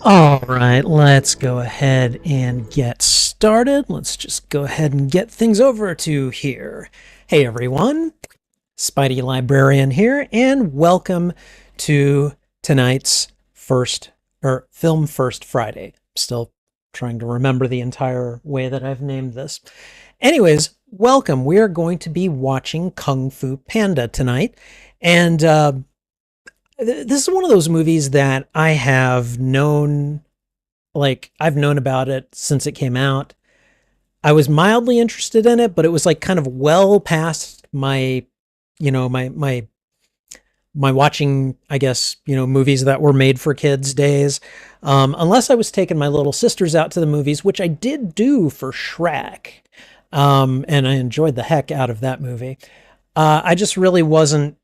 All right, let's go ahead and get started. Let's just go ahead and get things over to here. Hey everyone, Spidey Librarian here, and welcome to tonight's Film First Friday. Still trying to remember the entire way that I've named this. Anyways, welcome. We are going to be watching Kung Fu Panda tonight, and this is one of those movies that I have known, like I've known about it since it came out. I was mildly interested in it, but it was like kind of well past my, you know, my watching, I guess, movies that were made for kids days. Unless I was taking my little sisters out to the movies, which I did do for Shrek. And I enjoyed the heck out of that movie. I just really wasn't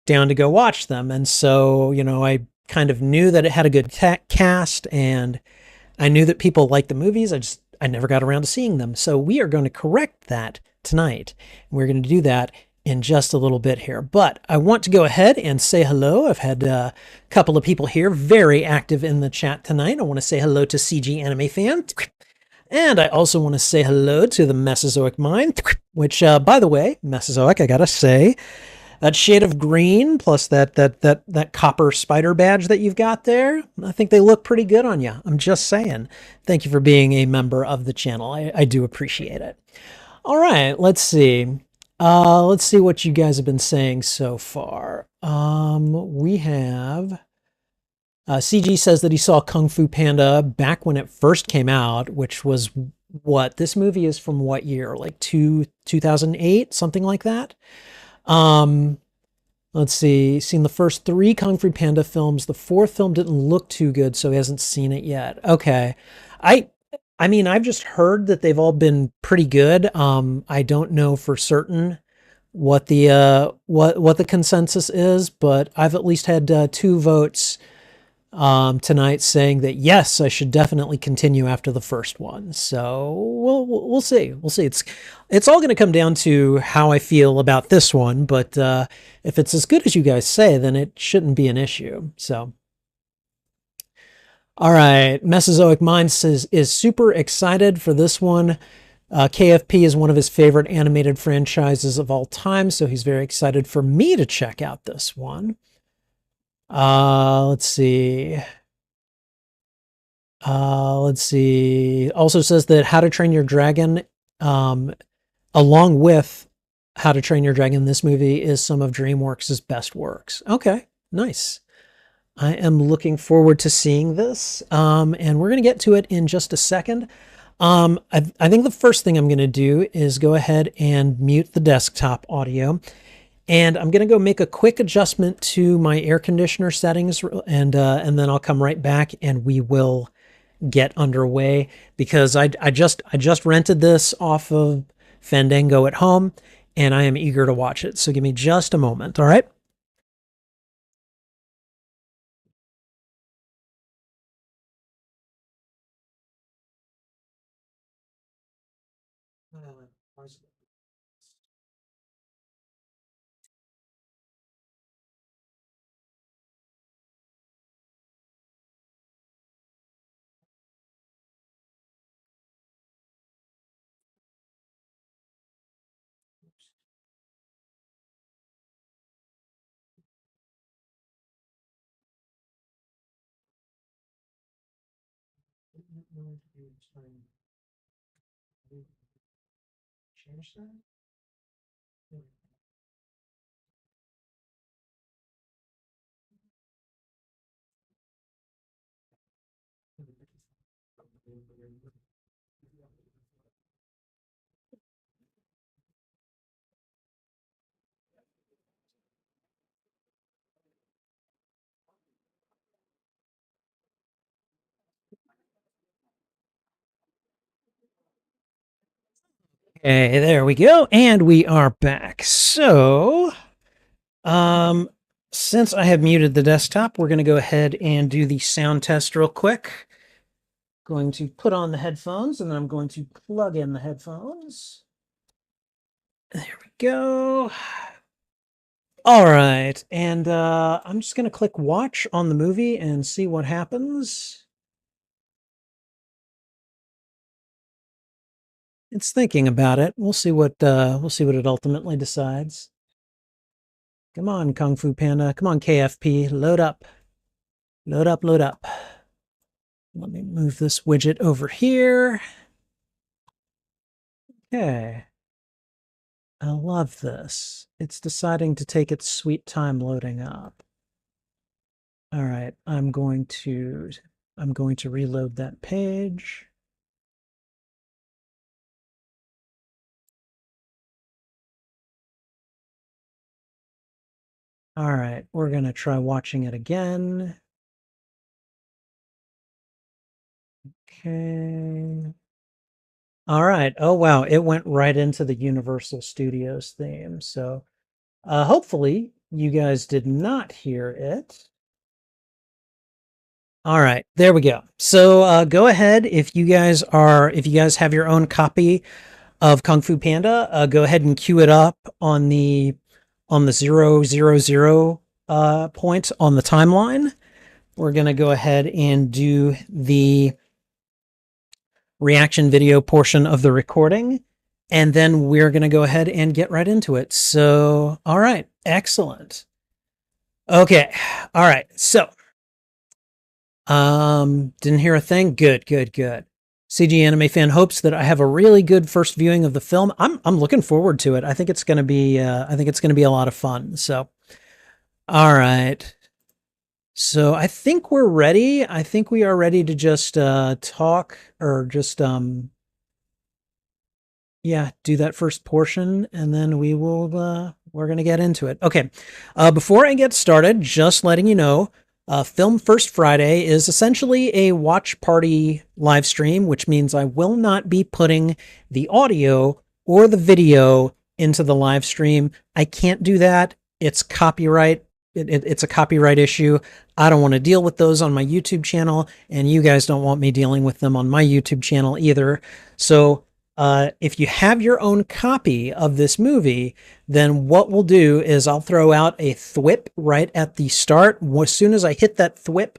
down to go watch them. And so, I kind of knew that it had a good cast, and I knew that people liked the movies. I never got around to seeing them. So we are going to correct that tonight. We're going to do that in just a little bit here. But I want to go ahead and say hello. I've had a couple of people here very active in the chat tonight. I want to say hello to CG Anime Fan. And I also want to say hello to the Mesozoic Mind, which, by the way, Mesozoic, I gotta say, that shade of green plus that copper spider badge that you've got there, I think they look pretty good on you. I'm just saying. Thank you for being a member of the channel. I do appreciate it. All right, let's see. Let's see what you guys have been saying so far. We have CG says that he saw Kung Fu Panda back when it first came out, which was what? This movie is from what year? Like 2008, something like that. Um, let's see. Seen the first three Kung Fu Panda films. The fourth film didn't look too good, so he hasn't seen it yet. Okay. I I mean, I've just heard that they've all been pretty good. I don't know for certain what the consensus is, but I've at least had two votes tonight saying that yes, I should definitely continue after the first one. So we'll see. We'll see. It's all going to come down to how I feel about this one. But if it's as good as you guys say, then it shouldn't be an issue. So. All right, Mesozoic Mind says is super excited for this one. KFP is one of his favorite animated franchises of all time, so he's very excited for me to check out this one. Let's see. Let's see. Also says that How to Train Your Dragon, along with How to Train Your Dragon, this movie is some of DreamWorks' best works. Okay, nice. I am looking forward to seeing this, and we're going to get to it in just a second. I think the first thing I'm going to do is go ahead and mute the desktop audio. And I'm going to go make a quick adjustment to my air conditioner settings, and then I'll come right back and we will get underway, because I just rented this off of Fandango at home, and I am eager to watch it. So give me just a moment, all right? Okay, there we go, and we are back. So, um, since I have muted the desktop, we're going to go ahead and do the sound test real quick. Going to put on the headphones, and then I'm going to plug in the headphones. There we go. All right, and I'm just going to click watch on the movie and see what happens. It's thinking about it. We'll see what it ultimately decides. Come on, Kung Fu Panda. Come on, KFP. Load up. Load up, load up. Let me move this widget over here. Okay. I love this. It's deciding to take its sweet time loading up. All right, I'm going to reload that page. All right, we're going to try watching it again. Okay. All right. Oh, wow. It went right into the Universal Studios theme. So hopefully you guys did not hear it. All right, there we go. So go ahead if you guys have your own copy of Kung Fu Panda, go ahead and queue it up on the 000 point on the timeline. We're gonna go ahead and do the reaction video portion of the recording, and then we're gonna go ahead and get right into it. So, all right, excellent. Okay, all right. So didn't hear a thing. Good, good, good. CG Anime Fan hopes that I have a really good first viewing of the film. I'm looking forward to it. I think it's gonna be a lot of fun. So, all right. So I think we're ready. I think we are ready to just talk or just yeah, do that first portion, and then we're gonna get into it. Okay. Before I get started, just letting you know, Film First Friday is essentially a watch party live stream, which means I will not be putting the audio or the video into the live stream. I can't do that. It's copyright. It's a copyright issue. I don't want to deal with those on my YouTube channel, and you guys don't want me dealing with them on my YouTube channel either. So if you have your own copy of this movie, then what we'll do is I'll throw out a thwip right at the start. As soon as I hit that thwip,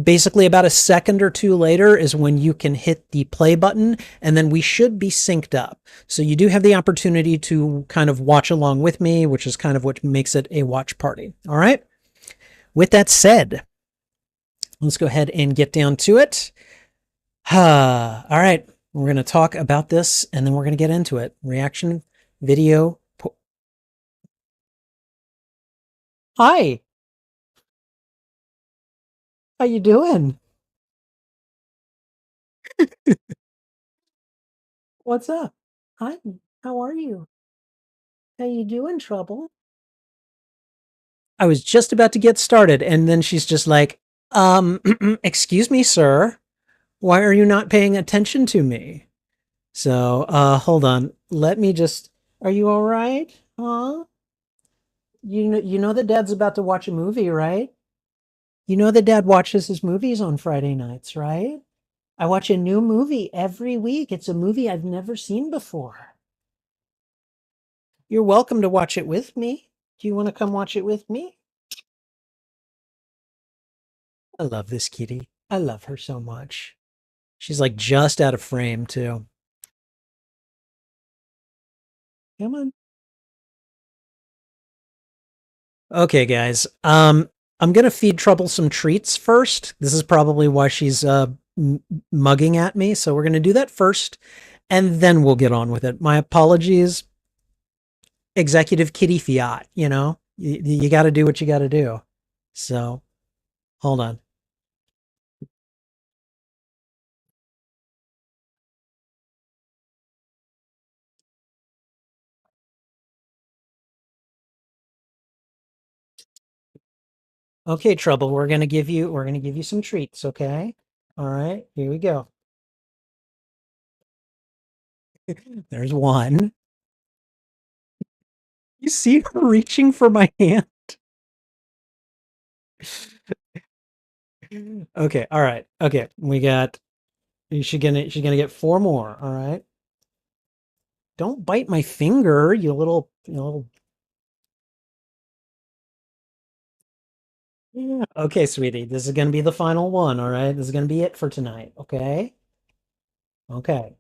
basically about a second or two later is when you can hit the play button, and then we should be synced up. So you do have the opportunity to kind of watch along with me, which is kind of what makes it a watch party. All right. With that said, let's go ahead and get down to it. All right. We're going to talk about this, and then we're going to get into it. Reaction video. Hi. How you doing? What's up? Hi. How are you? How you doing, Trouble? I was just about to get started, and then she's just like, excuse me, sir. Why are you not paying attention to me? So, hold on. Let me just, are you all right? Huh? You know that Dad's about to watch a movie, right? You know that Dad watches his movies on Friday nights, right? I watch a new movie every week. It's a movie I've never seen before. You're welcome to watch it with me. Do you want to come watch it with me? I love this kitty. I love her so much. She's like just out of frame too. Come on. Okay, guys. I'm gonna feed Trouble some treats first. This is probably why she's mugging at me. So we're gonna do that first, and then we'll get on with it. My apologies, Executive Kitty Fiat. You know, you got to do what you got to do. So hold on. Okay, Trouble. We're gonna give you some treats. Okay. All right. Here we go. There's one. You see her reaching for my hand. Okay. All right. Okay. We got. She's gonna get four more. All right. Don't bite my finger, you little. Yeah. Okay, sweetie. This is gonna be the final one. All right. This is gonna be it for tonight. Okay. Okay.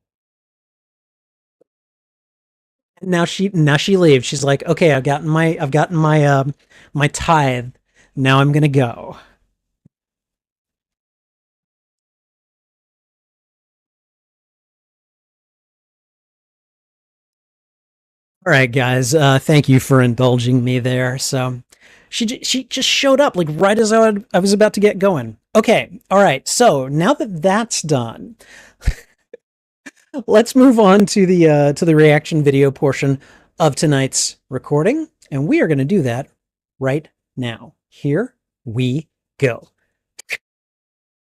Now she leaves. She's like, okay, I've gotten my my tithe. Now I'm gonna go. All right, guys. Thank you for indulging me there. So, she just showed up like right as I was about to get going. Okay. All right. So now that that's done, let's move on to the reaction video portion of tonight's recording, and we are going to do that right now. Here we go.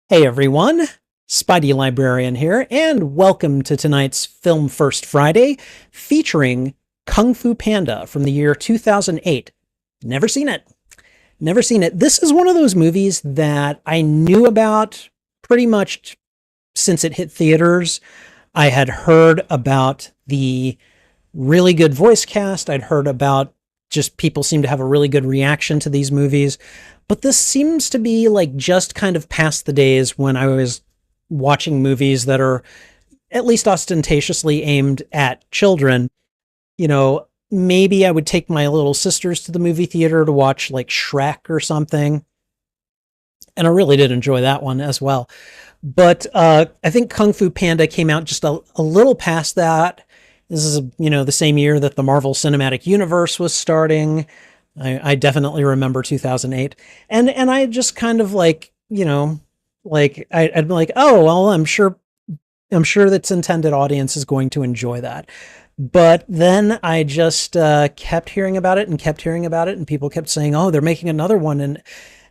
Hey everyone, Spidey Librarian here, and welcome to tonight's Film First Friday featuring Kung Fu Panda from the year 2008. Never seen it. Never seen it. This is one of those movies that I knew about pretty much since it hit theaters. I had heard about the really good voice cast. I'd heard about just people seem to have a really good reaction to these movies. But this seems to be like just kind of past the days when I was watching movies that are at least ostentatiously aimed at children. Maybe I would take my little sisters to the movie theater to watch like Shrek or something. And I really did enjoy that one as well. But I think Kung Fu Panda came out just a little past that. This is, the same year that the Marvel Cinematic Universe was starting. I definitely remember 2008. And I just kind of like, I'd be like, oh, well, I'm sure that's intended audience is going to enjoy that. But then I just kept hearing about it and kept hearing about it, and people kept saying, "Oh, they're making another one,"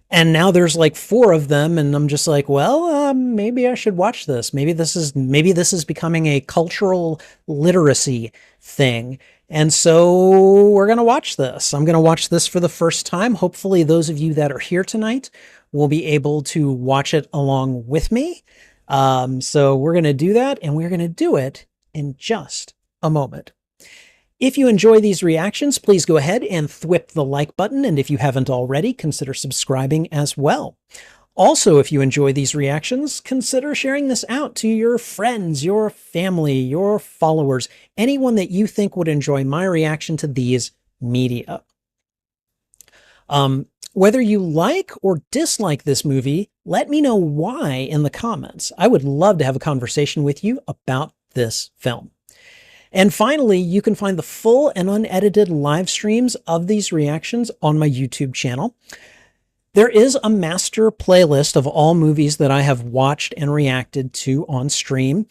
and now there's like four of them, and I'm just like, well, maybe I should watch this. Maybe this is becoming a cultural literacy thing. And so we're going to watch this. I'm going to watch this for the first time. Hopefully those of you that are here tonight will be able to watch it along with me. So we're going to do that, and we're going to do it in just a moment. If you enjoy these reactions, please go ahead and thwip the like button, and if you haven't already, consider subscribing as well. Also, if you enjoy these reactions, consider sharing this out to your friends, your family, your followers, anyone that you think would enjoy my reaction to these media. Whether you like or dislike this movie, let me know why in the comments. I would love to have a conversation with you about this film. And finally, you can find the full and unedited live streams of these reactions on my YouTube channel. There is a master playlist of all movies that I have watched and reacted to on stream.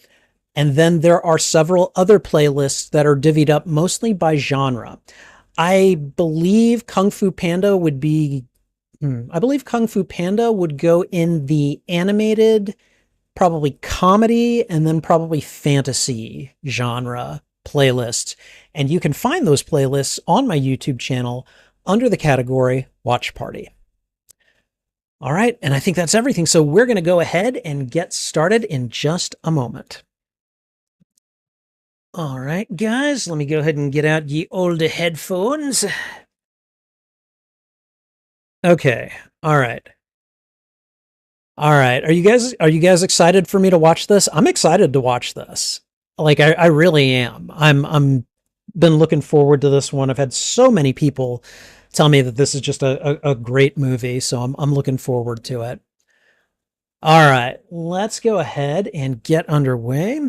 And then there are several other playlists that are divvied up mostly by genre. I believe Kung Fu Panda would go in the animated, probably comedy, and then probably fantasy genre playlists. And you can find those playlists on my YouTube channel under the category Watch Party. All right, and I think that's everything. So we're going to go ahead and get started in just a moment. All right, guys, let me go ahead and get out ye older headphones. Okay, all right. All right. Are you guys excited for me to watch this? I'm excited to watch this. Like I really am. I'm been looking forward to this one. I've had so many people tell me that this is just a great movie, so I'm looking forward to it. All right, let's go ahead and get underway.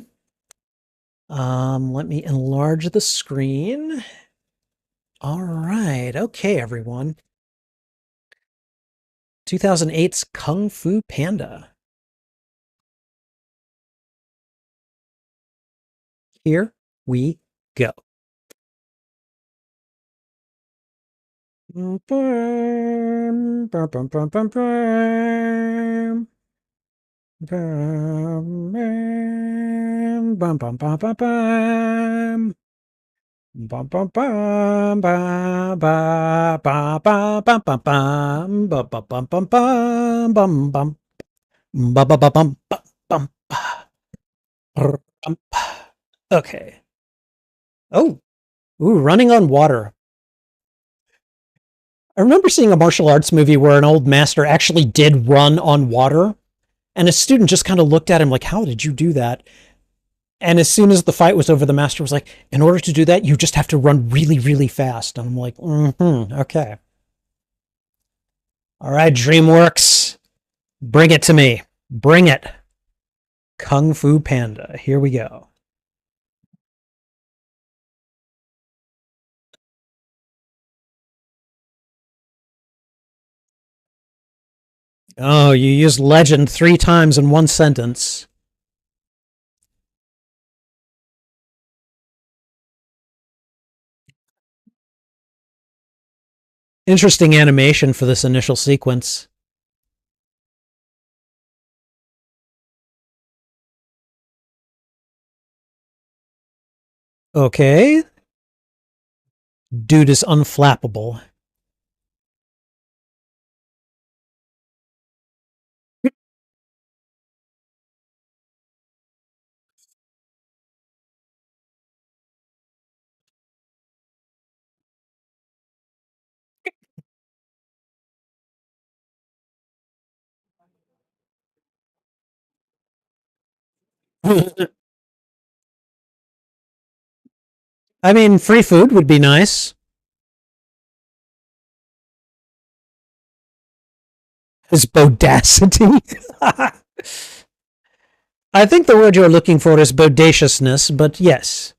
Let me enlarge the screen. All right. Okay, everyone. 2008's Kung Fu Panda. Here we go. Okay. Oh, ooh, running on water. I remember seeing a martial arts movie where an old master actually did run on water, and a student just kind of looked at him like, how did you do that? And as soon as the fight was over, the master was like, in order to do that, you just have to run really, really fast. And I'm like, okay. All right, DreamWorks, bring it to me. Bring it. Kung Fu Panda. Here we go. Oh, you used legend 3 times in one sentence. Interesting animation for this initial sequence. Okay. Dude is unflappable. I mean, free food would be nice. His bodacity. I think the word you're looking for is bodaciousness, but yes.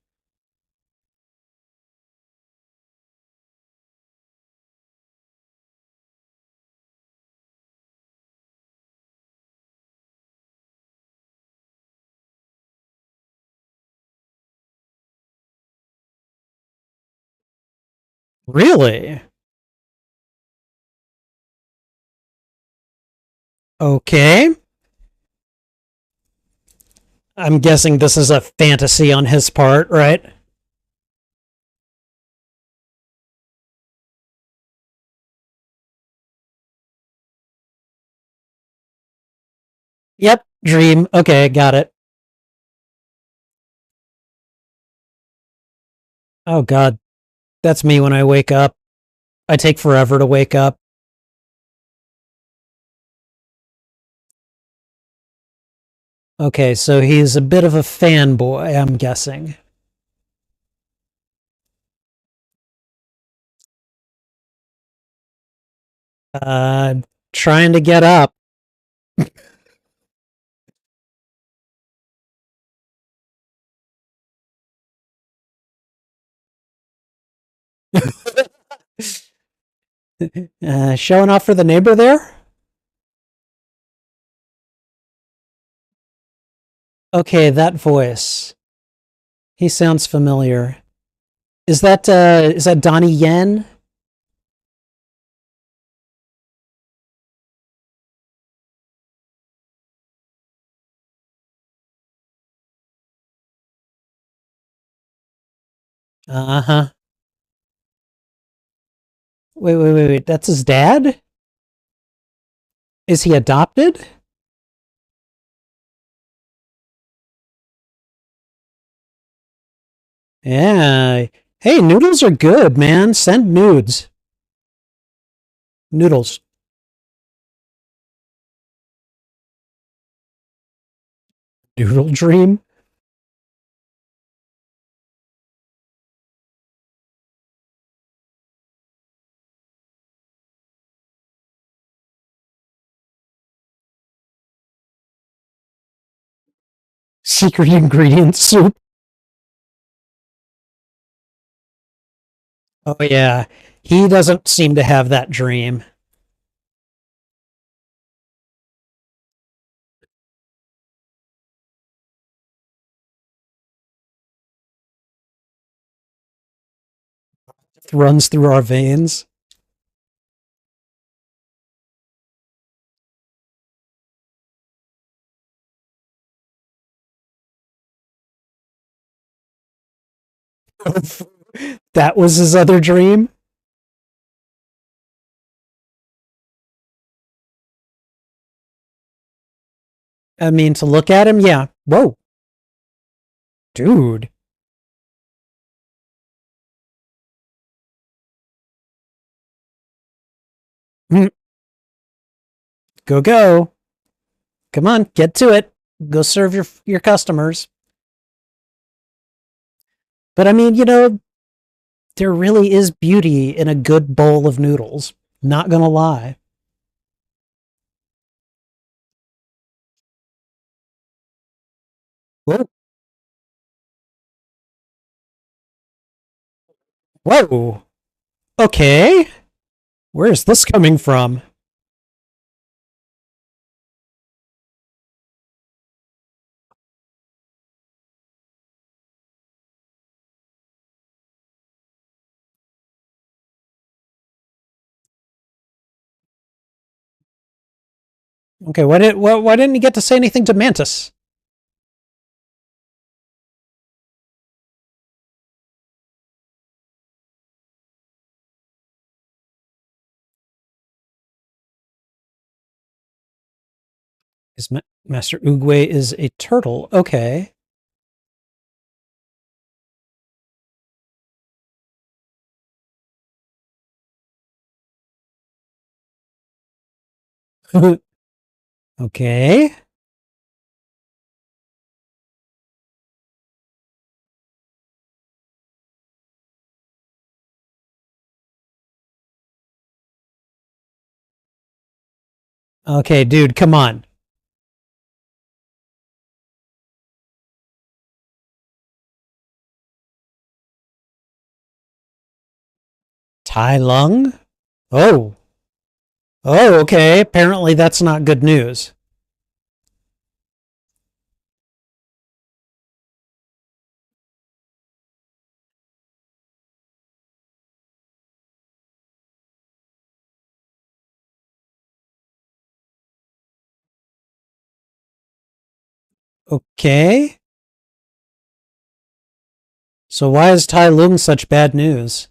Really? Okay. I'm guessing this is a fantasy on his part, right? Yep, dream. Okay, got it. Oh god, that's me when I wake up. I take forever to wake up. Okay, so he's a bit of a fanboy, I'm guessing. Uh, Trying to get up. Showing off for the neighbor there? Okay, that voice. He sounds familiar. Is that Donnie Yen? Uh-huh. Wait. That's his dad? Is he adopted? Yeah. Hey, noodles are good, man. Send nudes. Noodles. Noodle dream? Secret ingredient soup. Oh, yeah. He doesn't seem to have that dream. It runs through our veins. That was his other dream? I mean, to look at him, yeah. Whoa, dude. Mm, go, go. Come on, get to it. Go serve your customers. But I mean, there really is beauty in a good bowl of noodles. Not gonna lie. Whoa. Whoa. Okay. Where's this coming from? Okay, why didn't he get to say anything to Mantis? His Master Oogway is a turtle. Okay. Okay. Okay, dude, come on. Tai Lung? Oh. Oh, okay. Apparently that's not good news. Okay. So why is Tai Lung such bad news?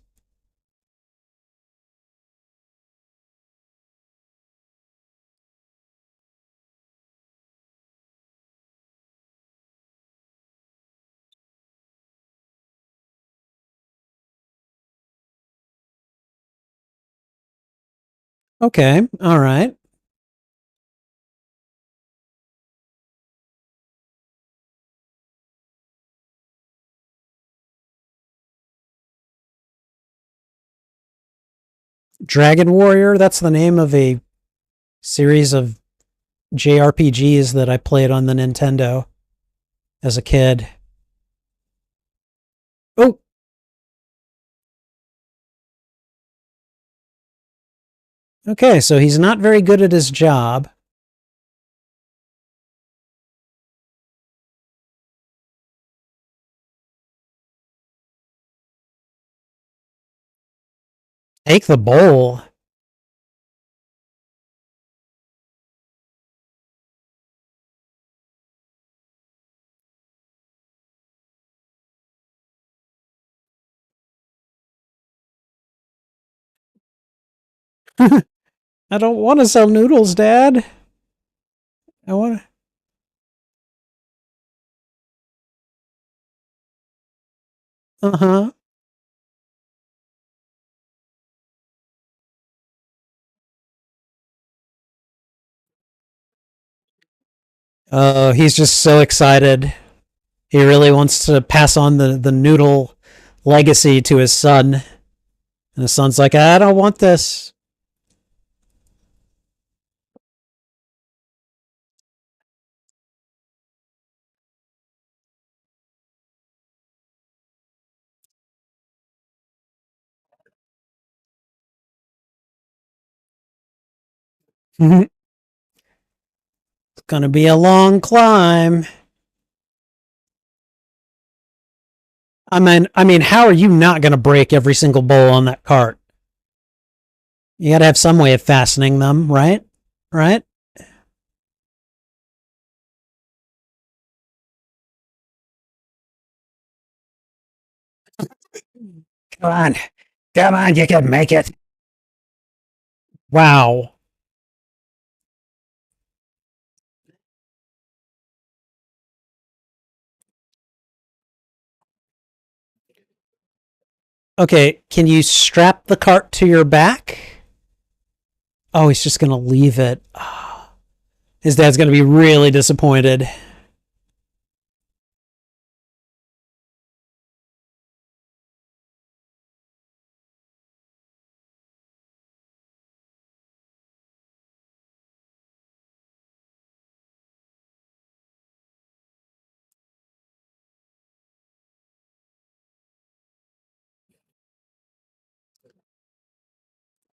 Okay. All right. Dragon Warrior, that's the name of a series of JRPGs that I played on the Nintendo as a kid. Oh, okay. So he's not very good at his job. Take the bowl. I don't want to sell noodles, Dad. I want to. Uh huh. Oh, he's just so excited. He really wants to pass on the noodle legacy to his son. And his son's like, I don't want this. It's gonna be a long climb. I mean, how are you not gonna break every single bowl on that cart? You gotta have some way of fastening them, right? Right? Come on. Come on, you can make it. Wow. Okay, can you strap the cart to your back? Oh, he's just gonna leave it. His dad's gonna be really disappointed.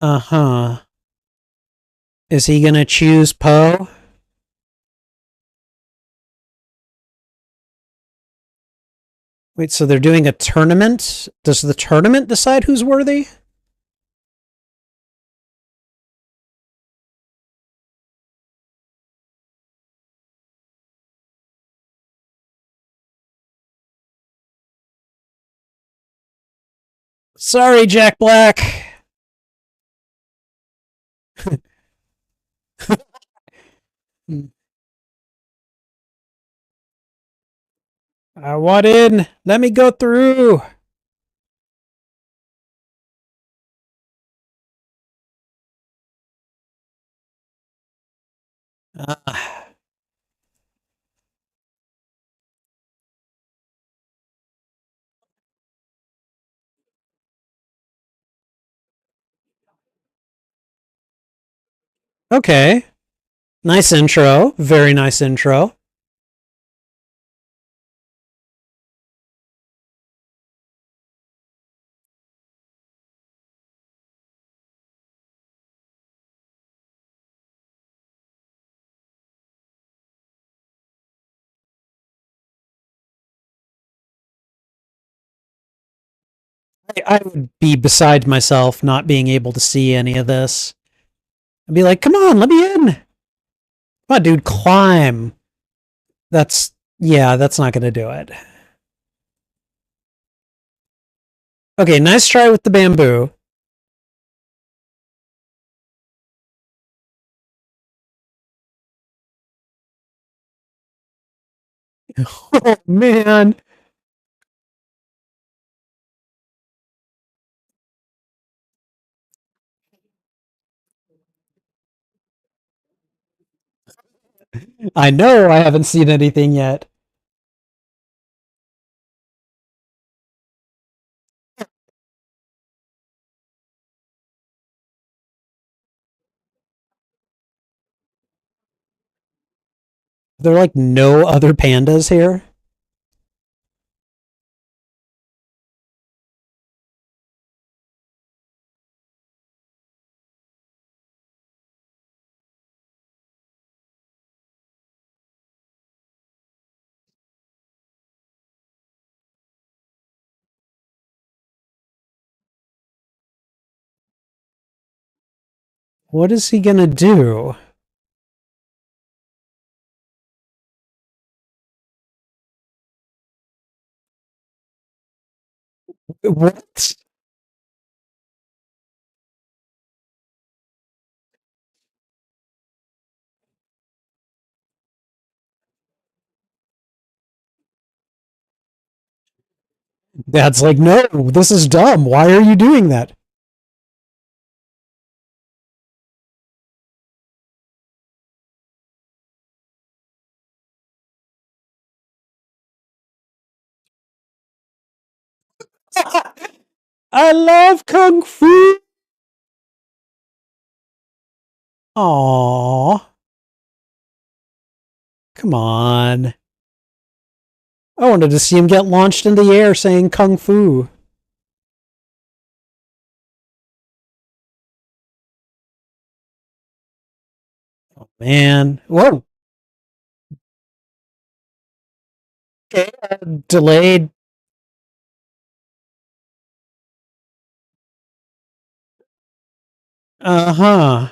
Uh-huh. Is he gonna choose Poe? Wait, so they're doing a tournament? Does the tournament decide who's worthy? Sorry, Jack Black. I want in. Let me go through. Uh, okay. Nice intro. Very nice intro. I would be beside myself not being able to see any of this. I'd be like, come on, let me in. Come on, dude, climb. Yeah, that's not going to do it. Okay, nice try with the bamboo. Oh, man. I know I haven't seen anything yet. There are like no other pandas here. What is he gonna do? What? Dad's like, no, this is dumb. Why are you doing that? I love Kung Fu. Aww. Come on. I wanted to see him get launched in the air saying Kung Fu. Oh, man. Whoa. Okay. Delayed. Uh huh.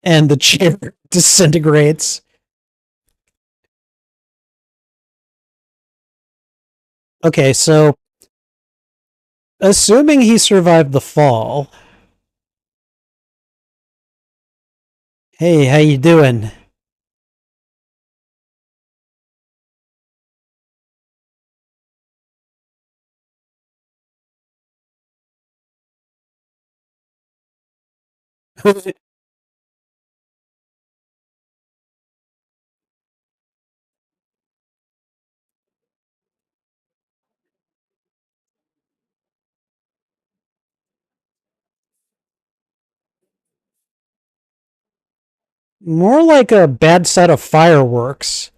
And the chair disintegrates. Okay, so assuming he survived the fall. Hey, how you doing? More like a bad set of fireworks.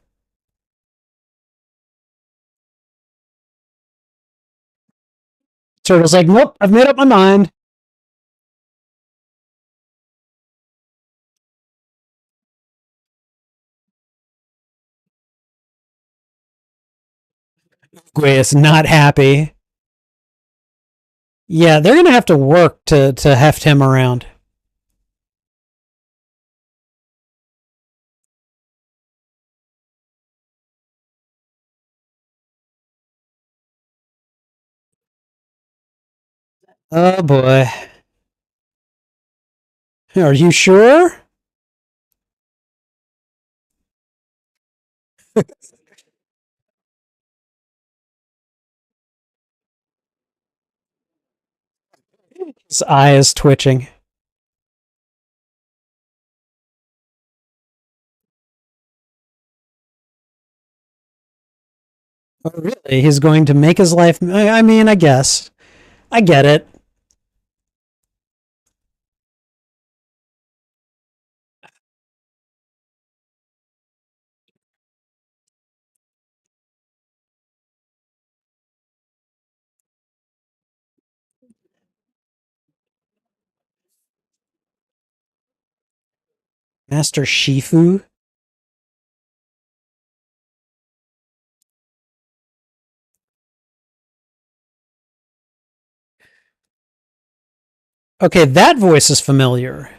Turtle's like, nope, I've made up my mind. Guia's not happy. Yeah, they're gonna have to work to heft him around. Oh boy. Are you sure? His eye is twitching. Oh, really? He's going to make his life. I mean, I guess. I get it. Master Shifu? Okay, that voice is familiar.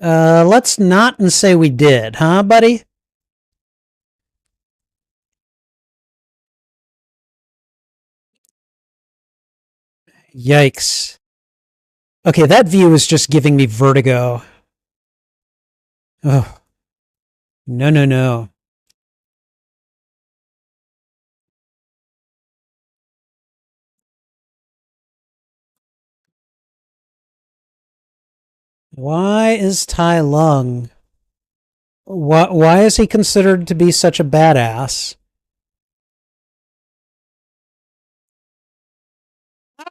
Let's not and say we did, huh, buddy? Yikes. Okay, that view is just giving me vertigo. Oh, no, no, no. Why is Tai Lung? Why is he considered to be such a badass?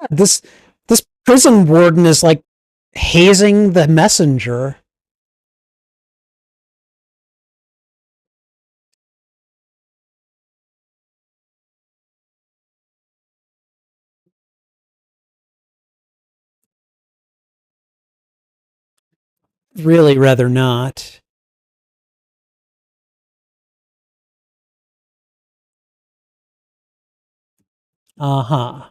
This this prison warden is like hazing the messenger. Really rather not. Uh-huh.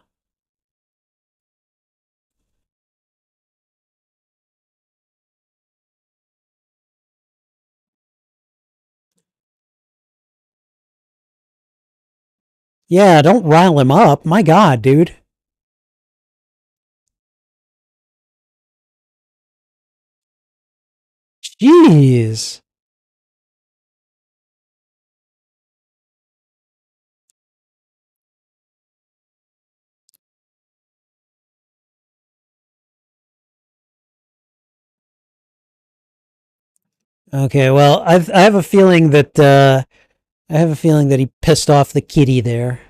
Yeah, don't rile him up. My god, dude. Jeez. Okay, well, I have a feeling that he pissed off the kitty there.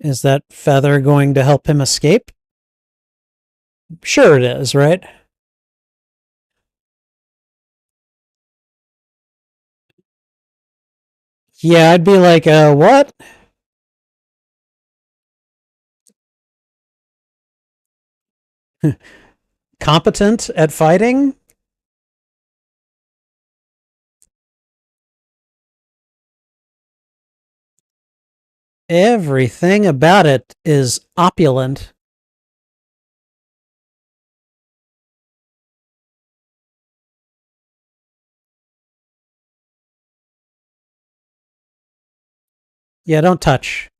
Is that feather going to help him escape? Sure it is, right? Yeah, I'd be like, what? Competent at fighting? Everything about it is opulent. Yeah, don't touch.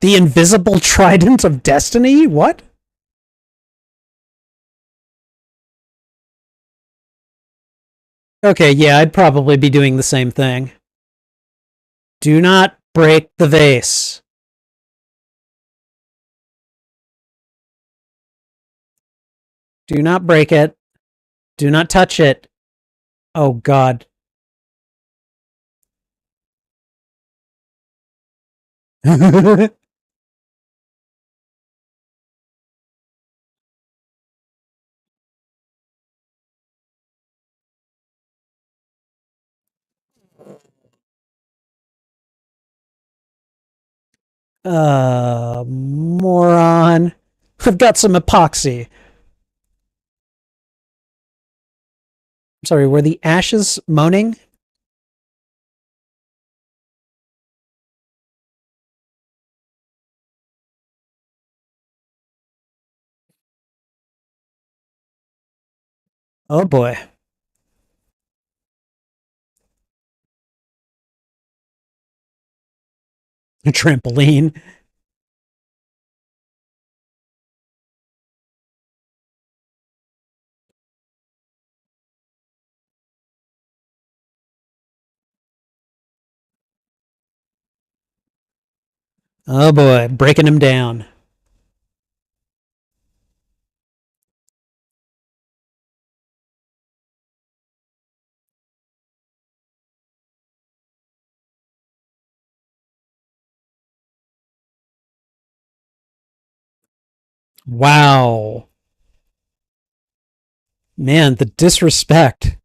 The invisible trident of destiny? What? Okay, yeah, I'd probably be doing the same thing. Do not break the vase. Do not break it. Do not touch it. Oh, God. Moron. I've got some epoxy. Sorry, were the ashes moaning? Oh boy. A trampoline. Oh boy, breaking him down. Wow. Man, the disrespect.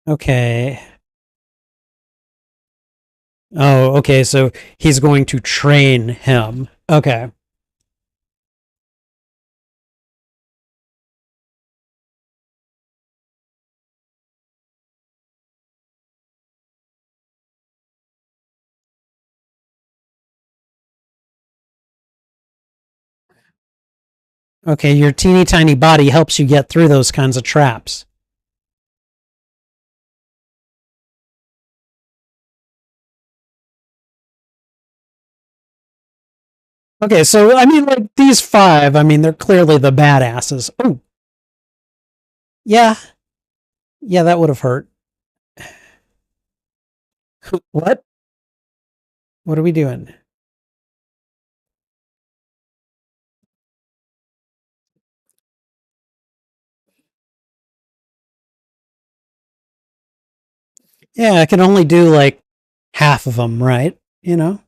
Okay. Oh, okay, so he's going to train him. Okay. Okay, your teeny tiny body helps you get through those kinds of traps. Okay, so I mean, like these five, I mean, they're clearly the badasses. Oh, yeah, yeah, that would have hurt. What? What are we doing? Yeah, I can only do like half of them, right? You know?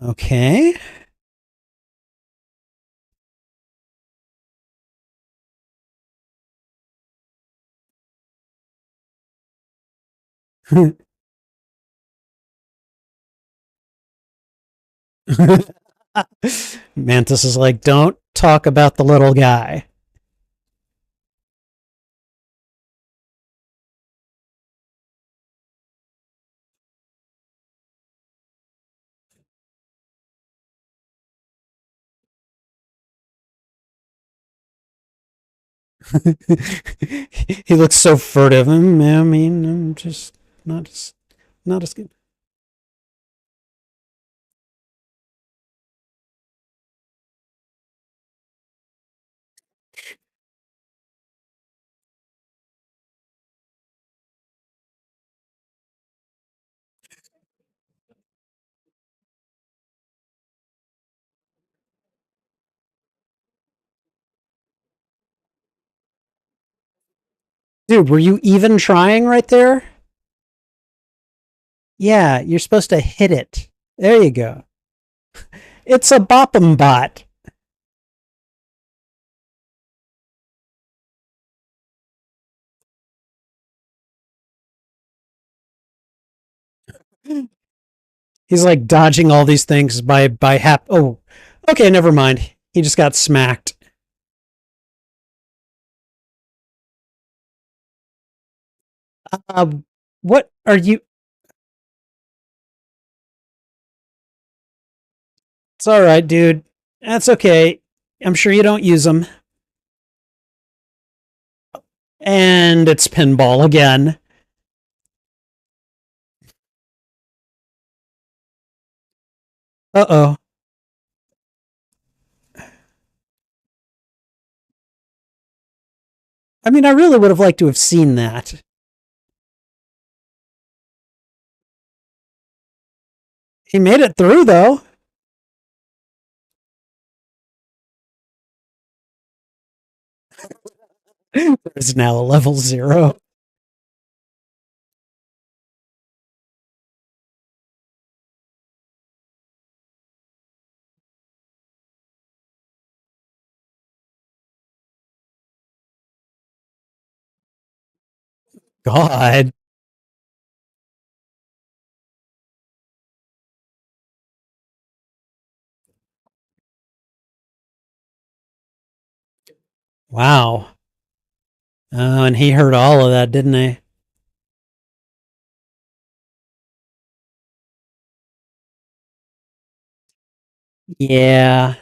Okay. Mantis is like, don't talk about the little guy. He looks so furtive. I mean, I'm just not as not as good. Dude, were you even trying right there? Yeah, you're supposed to hit it. There you go. It's a boppum bot. He's like dodging all these things by hap. Oh, okay, never mind. He just got smacked. Uh, what are you? It's all right, dude. That's okay. I'm sure you don't use them. And it's pinball again. Uh oh. I mean, I really would have liked to have seen that. He made it through, though. There's now a level 0. God. Wow. Oh, and he heard all of that, didn't he? Yeah.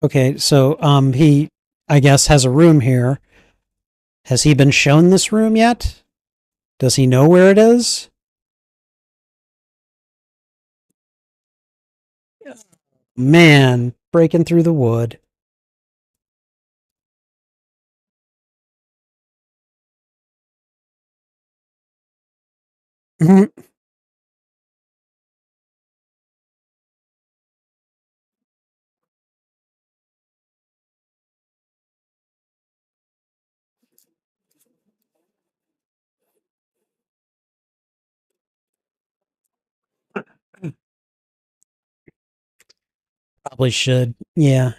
Okay, so he I guess has a room here. Has he been shown this room yet? Does he know where it is? Man, breaking through the wood. A Probably should. Yeah.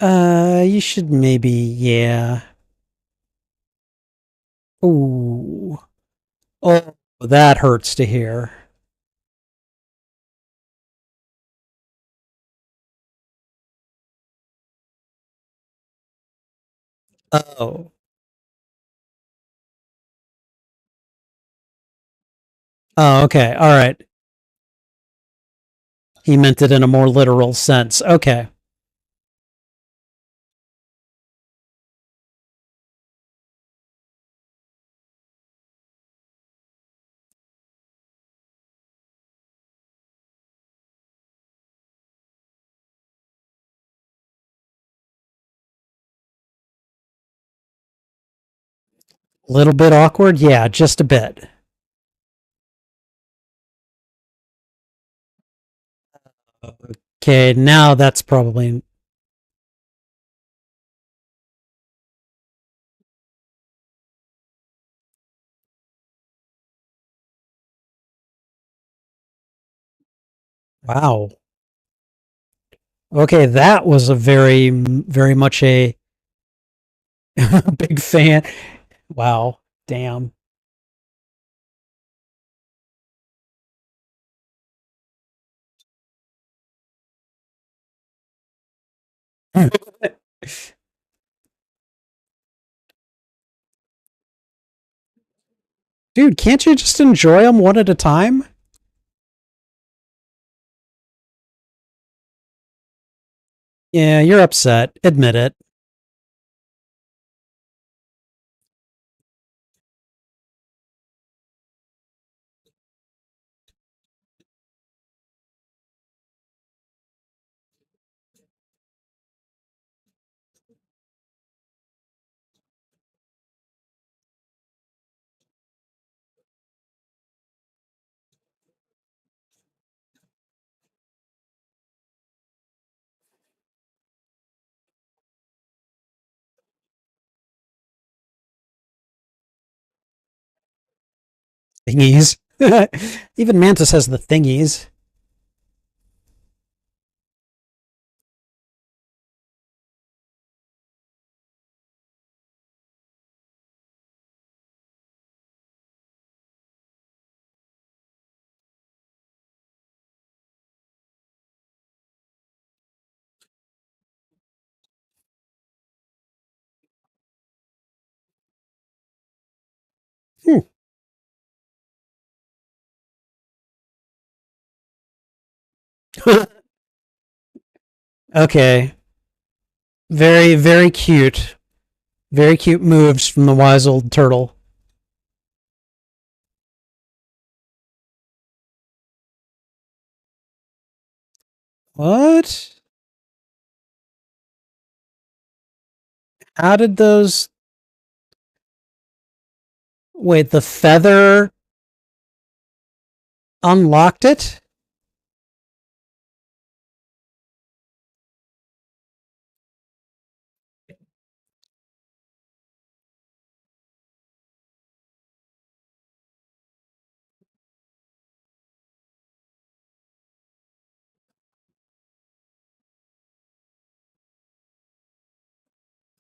You should maybe, yeah. Ooh. Oh, that hurts to hear. Oh. Oh, okay. All right. He meant it in a more literal sense. Okay. A little bit awkward? Yeah, just a bit. Okay, now that's probably. Wow. Okay, that was a very much a big fan. Wow. Damn. Dude, can't you just enjoy them one at a time? Yeah, you're upset. Admit it. Thingies. Even Mantis has the thingies. Okay. Very, very cute. Very cute moves from the wise old turtle. What? How did those. Wait, the feather unlocked it?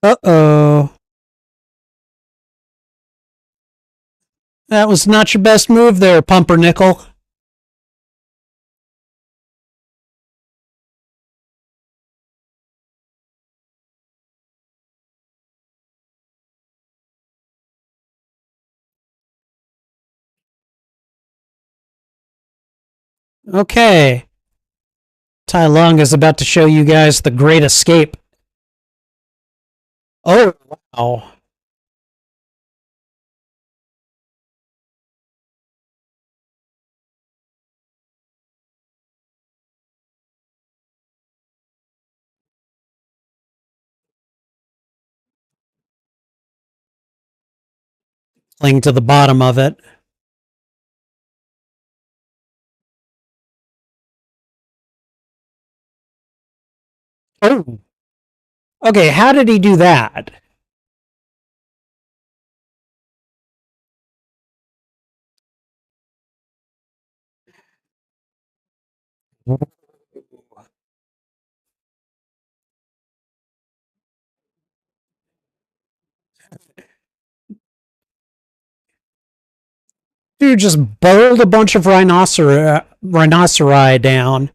Uh oh. That was not your best move there, Pumpernickel. Okay. Tai Lung is about to show you guys the great escape. Oh, wow. Cling to the bottom of it. Oh. Okay, how did he do that? Dude just bowled a bunch of rhinoceri down.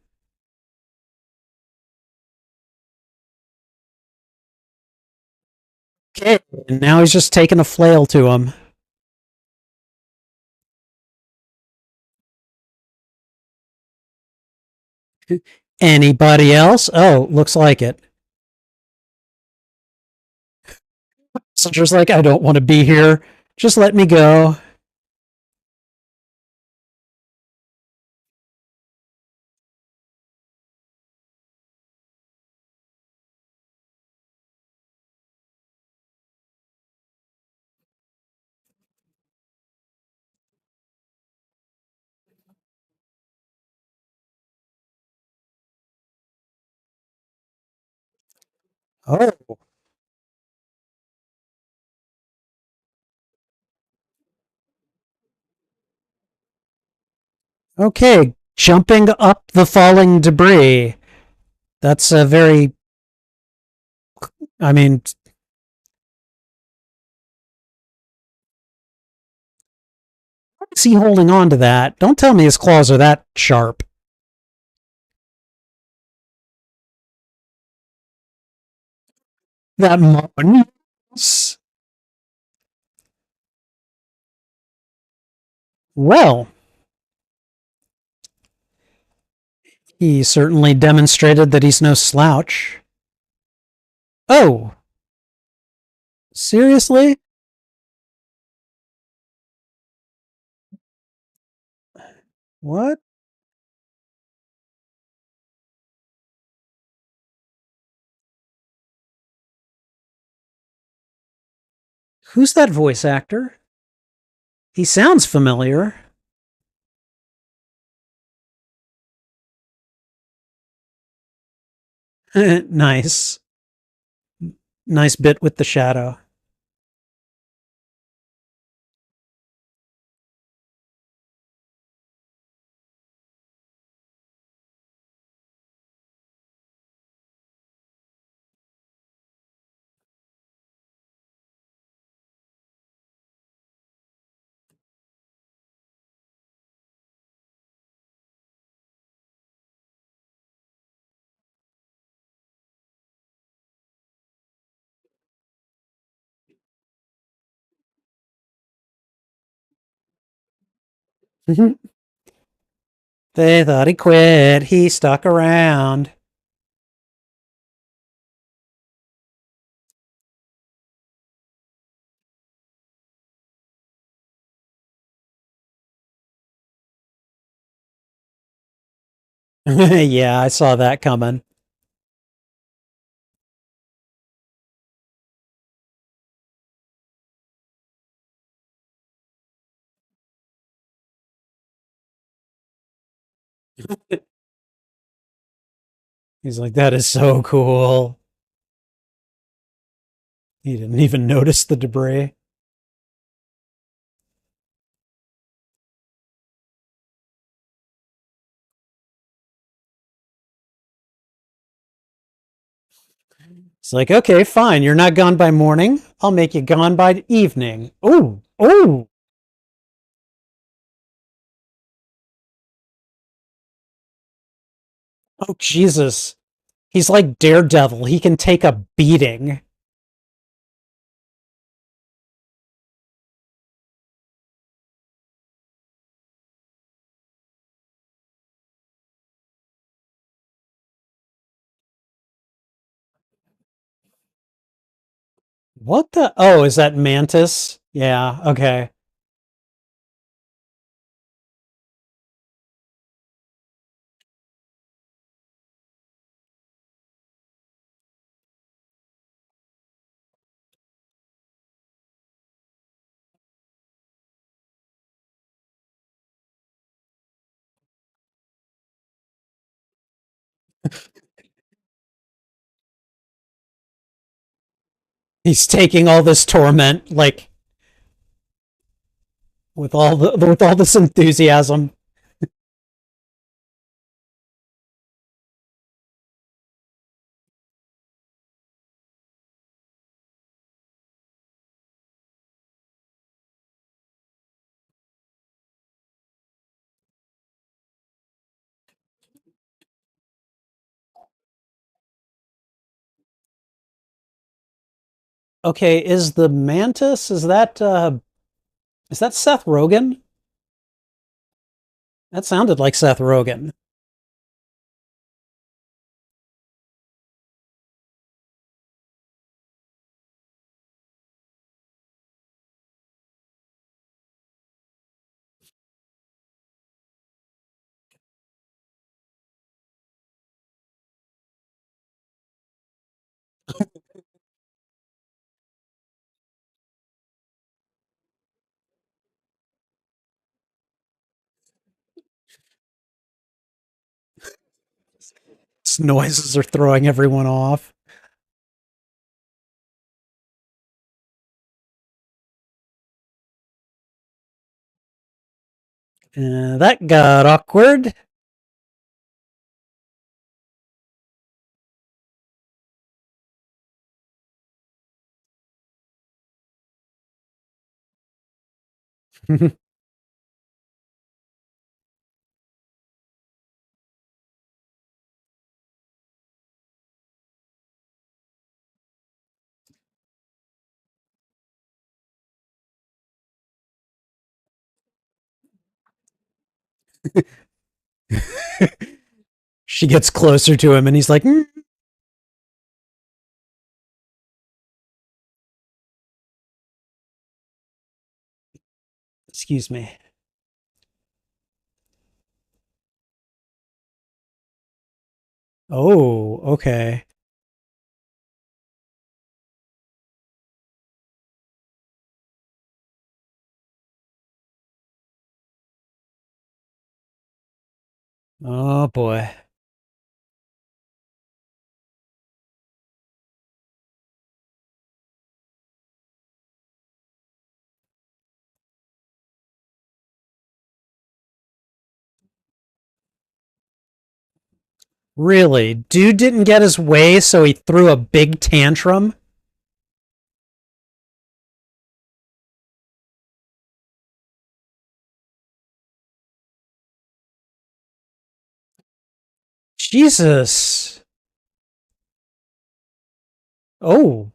Okay, and now he's just taking a flail to him. Anybody else? Oh, looks like it. Soldier's like, I don't want to be here. Just let me go. Oh, okay. Jumping up the falling debris. That's a very, I mean, is he holding on to that? Don't tell me his claws are that sharp. That moan. Well, he certainly demonstrated that he's no slouch. Oh, seriously? What? Who's that voice actor? He sounds familiar. Nice. Nice bit with the shadow. They thought he quit. He stuck around. Yeah, I saw that coming. He's like, that is so cool. He didn't even notice the debris. It's like, okay, fine. You're not gone by morning. I'll make you gone by evening. Oh, oh, oh, Jesus. He's like Daredevil. He can take a beating. What the? Oh, is that Mantis? Yeah, okay. He's taking all this torment, like, with all this enthusiasm. Okay, is the Mantis, is that Seth Rogen? That sounded like Seth Rogen. His noises are throwing everyone off. That got awkward. She gets closer to him and he's like, "Mm, excuse me." Oh, okay. Oh boy. Really? Dude didn't get his way, so he threw a big tantrum? Jesus. Oh,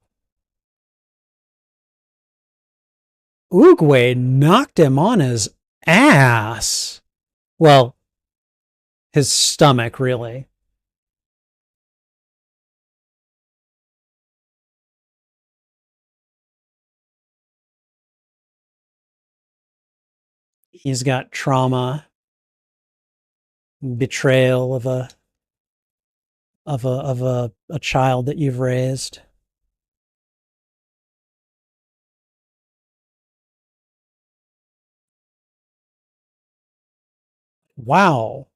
Oogway knocked him on his ass. Well, His stomach, really. He's got trauma, betrayal of a child that you've raised. Wow.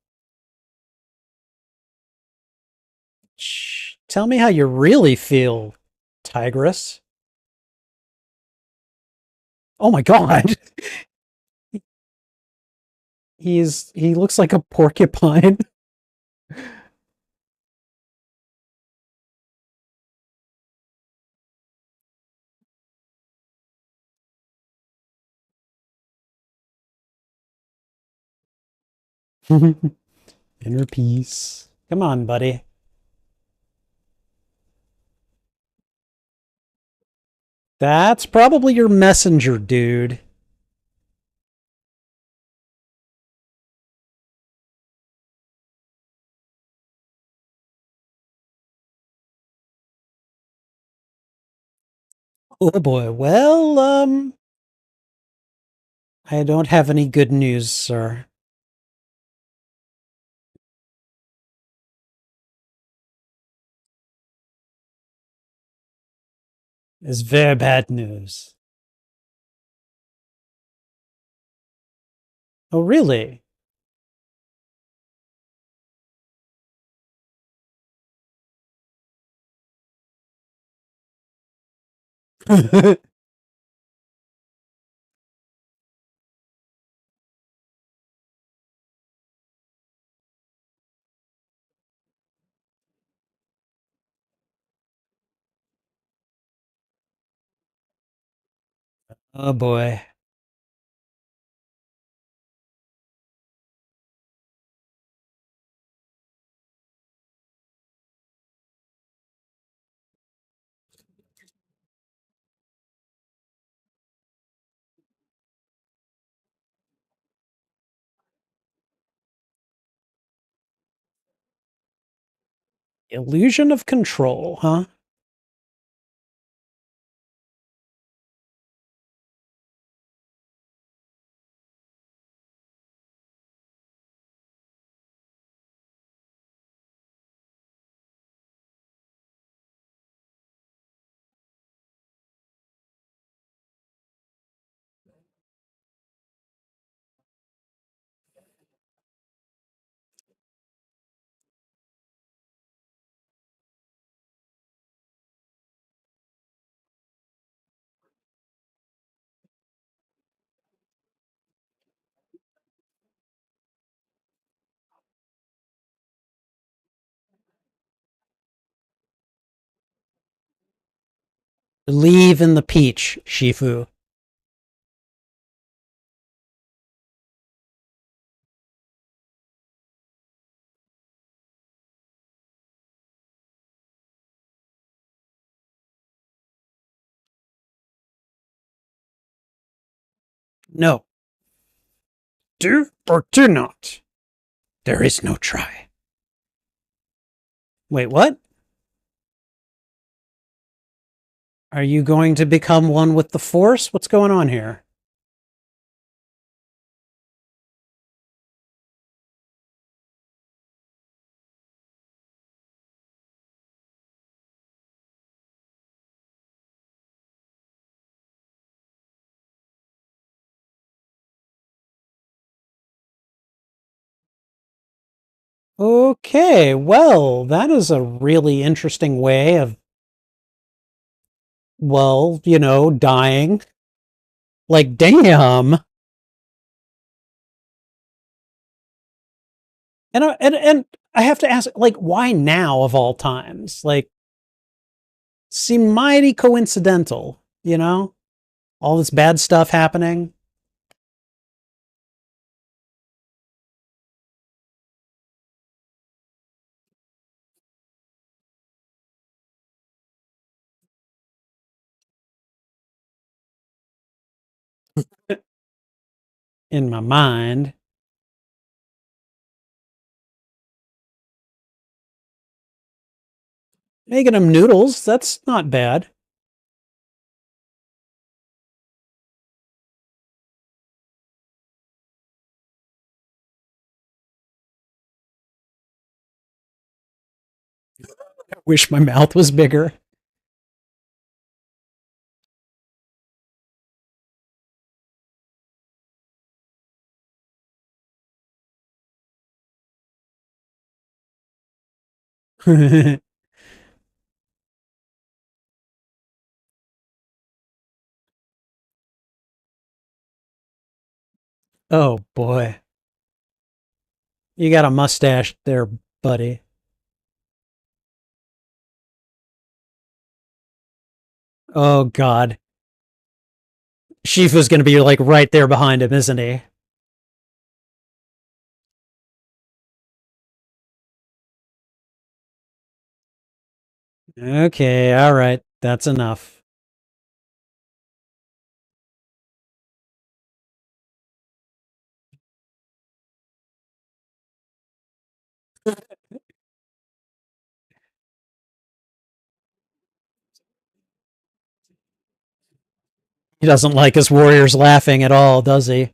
Tell me how you really feel, Tigress. Oh my god. He looks like a porcupine. Inner peace. Come on, buddy. That's probably your messenger, dude. Oh boy. Well, I don't have any good news, sir. It's very bad news. Oh, really? Oh boy. Illusion of control, huh? Believe in the peach, Shifu. No. Do or do not. There is no try. Wait, what? Are you going to become one with the Force? What's going on here? Okay, well, that is a really interesting way of, well, dying. Like, damn. And I have to ask, like, why now of all times? Like, seem mighty coincidental, you know? All this bad stuff happening in my mind. Making him noodles, that's not bad. I wish my mouth was bigger. Oh boy. You got a mustache there, buddy. Oh god. Shifu's gonna be like right there behind him, isn't he? Okay, alright. That's enough. He doesn't like his warriors laughing at all, does he?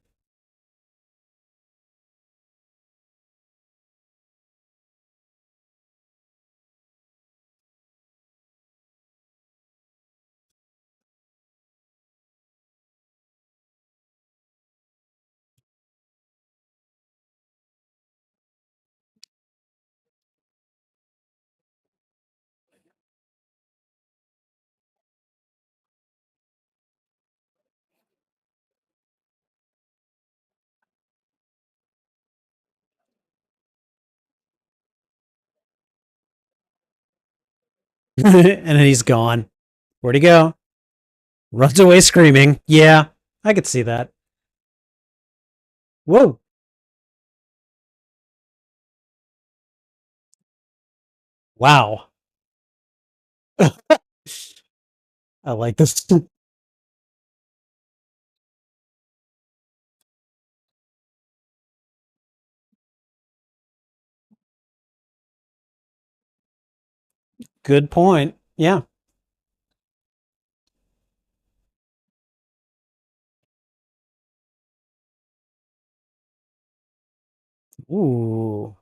And then he's gone. Where'd he go? Runs away screaming. Yeah, I could see that. Whoa. Wow. I like this. Good point. Yeah. Ooh.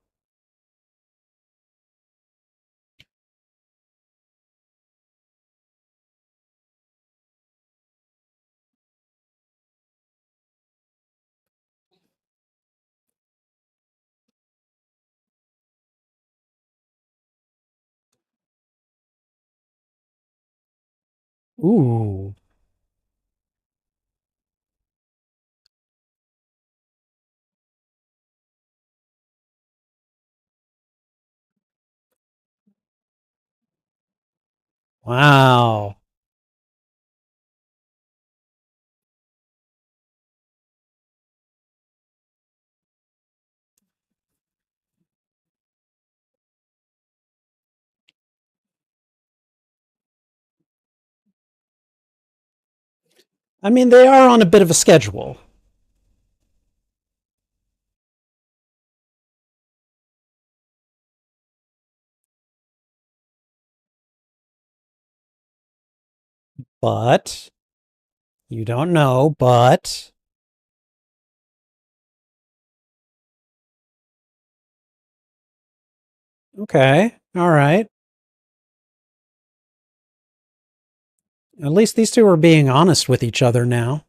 Ooh. Wow. I mean, they are on a bit of a schedule, but you don't know, but okay. All right. At least these two are being honest with each other now.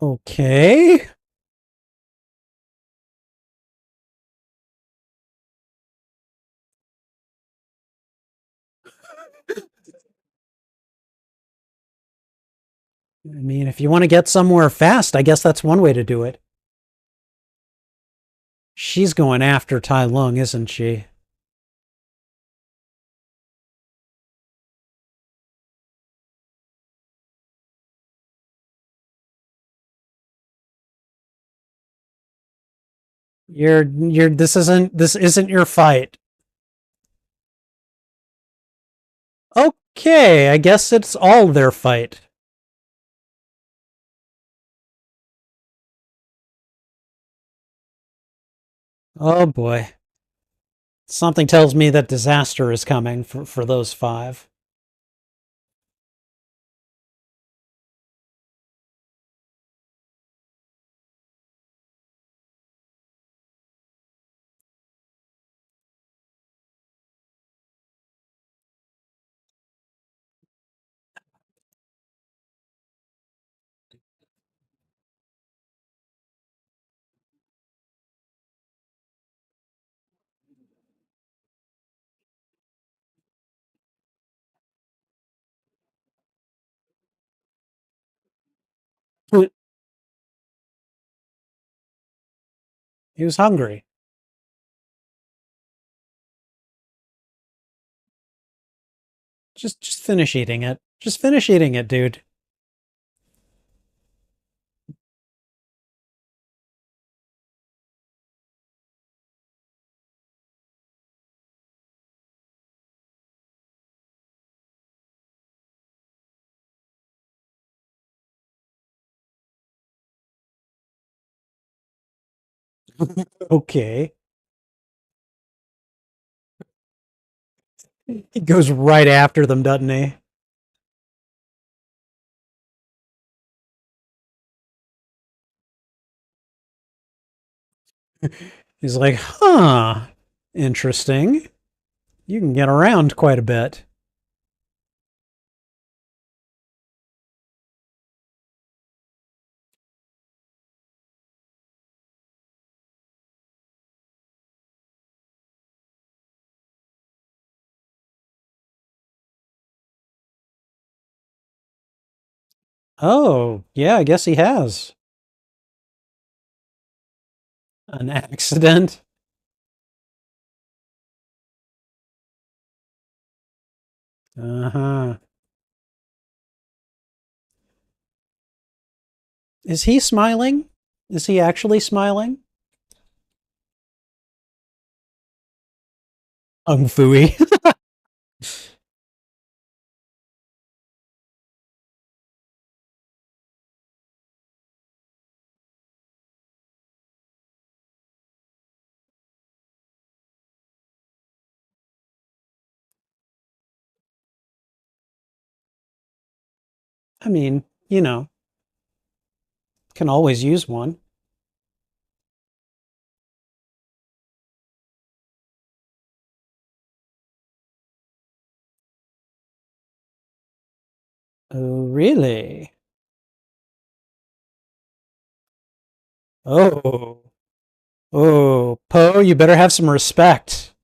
Okay. I mean, if you want to get somewhere fast, I guess that's one way to do it. She's going after Tai Lung, isn't she? This isn't your fight. Okay, I guess it's all their fight. Oh boy. Something tells me that disaster is coming for those five. He was hungry. Just finish eating it. Just finish eating it, dude. Okay. He goes right after them, doesn't he? He's like, huh, interesting. You can get around quite a bit. Oh, yeah, I guess he has. An accident. Uh-huh. Is he smiling? Is he actually smiling? Kung Fooey. I mean, can always use one. Oh, really? Oh. Oh, Poe, you better have some respect.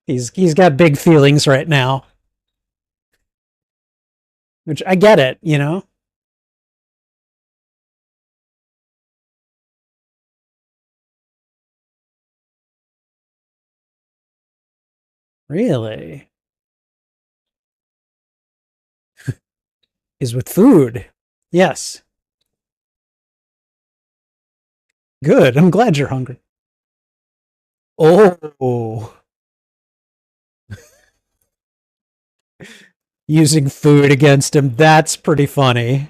He's got big feelings right now, which I get it. Really? Is with food. Yes. Good. I'm glad you're hungry. Oh, using food against him. That's pretty funny.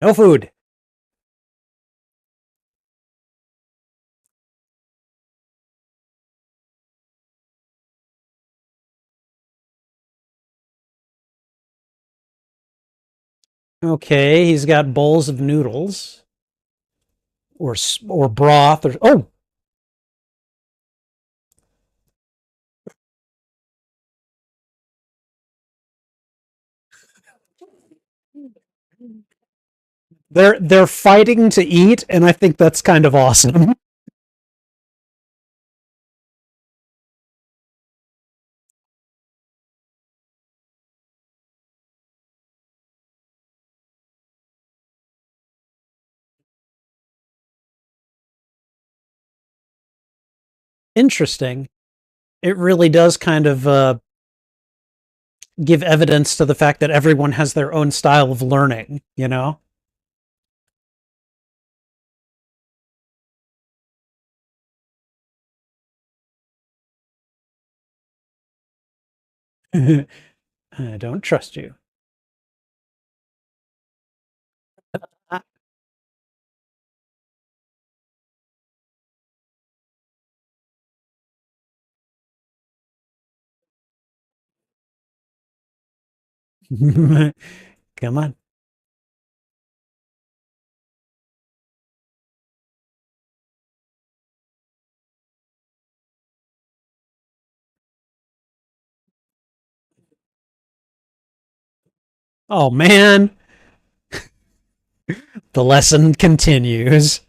No food. Okay, he's got bowls of noodles or broth or oh, They're fighting to eat, and I think that's kind of awesome. Interesting. It really does kind of give evidence to the fact that everyone has their own style of learning, you know? I don't trust you. Come on. Oh man, the lesson continues.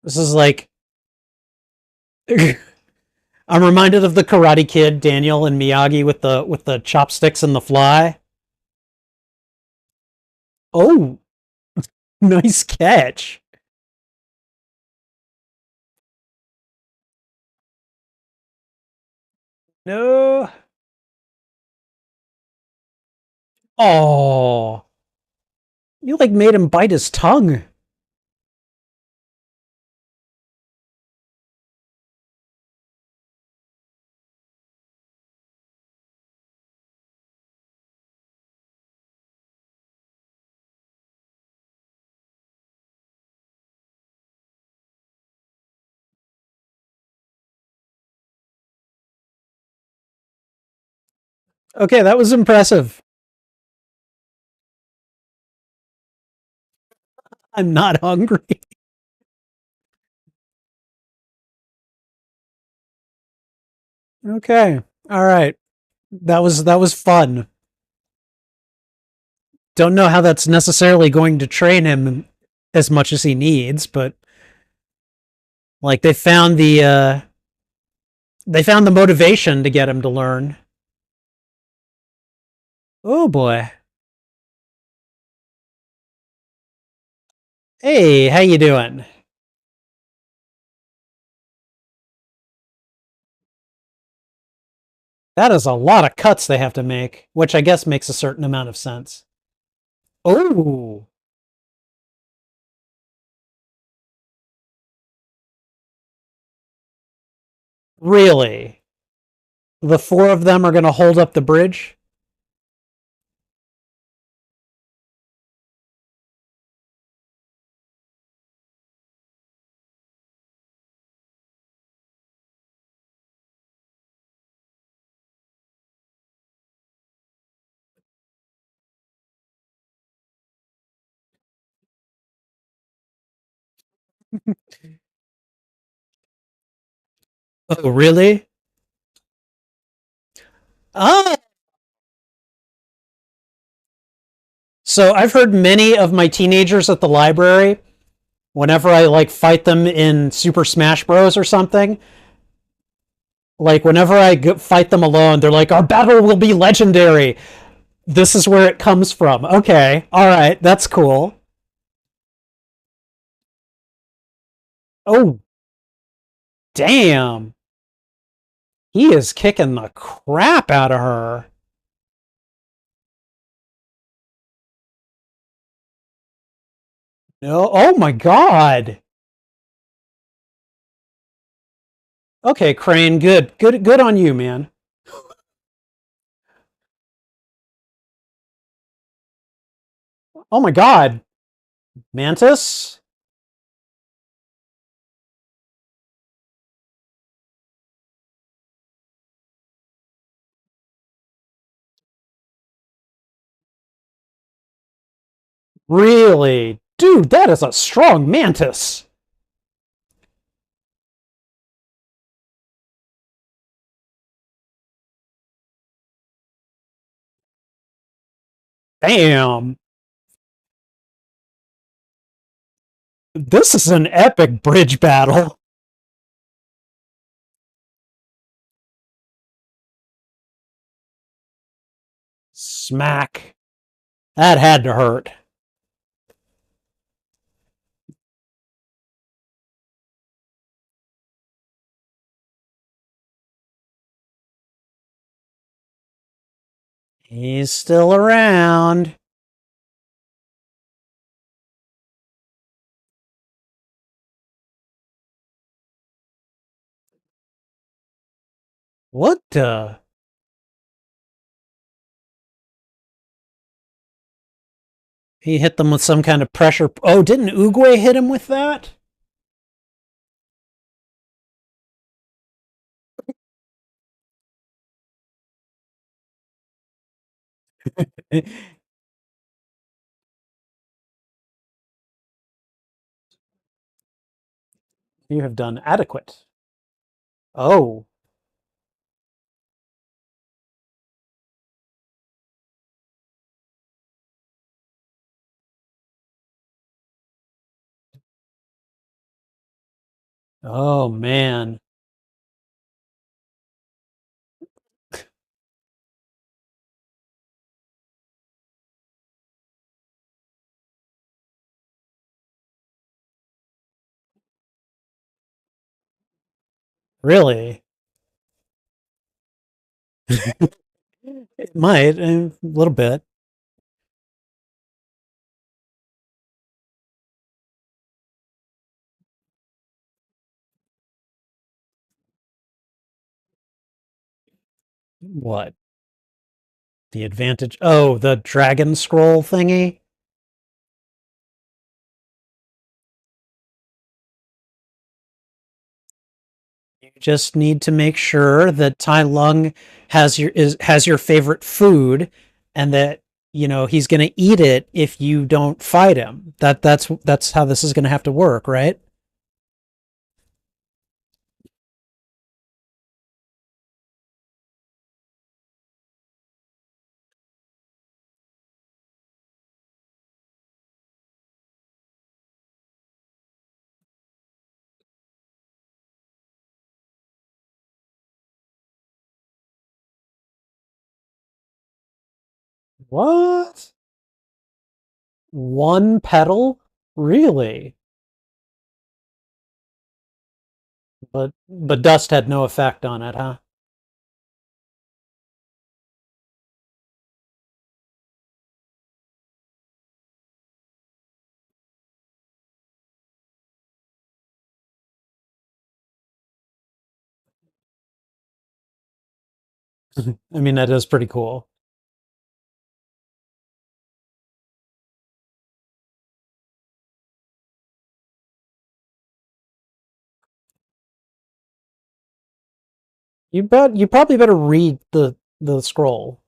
This is like I'm reminded of the Karate Kid, Daniel and Miyagi with the chopsticks and the fly. Oh, nice catch. No. Oh, you like made him bite his tongue. Okay, that was impressive. I'm not hungry. Okay. All right. That was fun. Don't know how that's necessarily going to train him as much as he needs, but like they found the motivation to get him to learn. Oh boy. Hey, how you doing? That is a lot of cuts they have to make, which I guess makes a certain amount of sense. Oh, really? The four of them are going to hold up the bridge? Oh, really? Ah, so I've heard many of my teenagers at the library, whenever I like fight them in Super Smash Bros. Or something, like whenever fight them alone, they're like, "Our battle will be legendary." This is where it comes from. Okay, all right, that's cool. Oh, damn, he is kicking the crap out of her. No, oh my god. Okay, Crane, good on you, man. Oh my god, Mantis. Really? Dude, that is a strong mantis. Damn. This is an epic bridge battle. Smack. That had to hurt. He's still around. What the? He hit them with some kind of pressure. Oh, didn't Uguay hit him with that? You have done adequate. Oh, oh man. Really? It might, a little bit. What? The advantage? Oh, the dragon scroll thingy? You just need to make sure that Tai Lung has your favorite food and that he's going to eat it if you don't fight him. That's how this is going to have to work, right? What? One petal? Really? But dust had no effect on it, huh? I mean, that is pretty cool. You probably better read the scroll.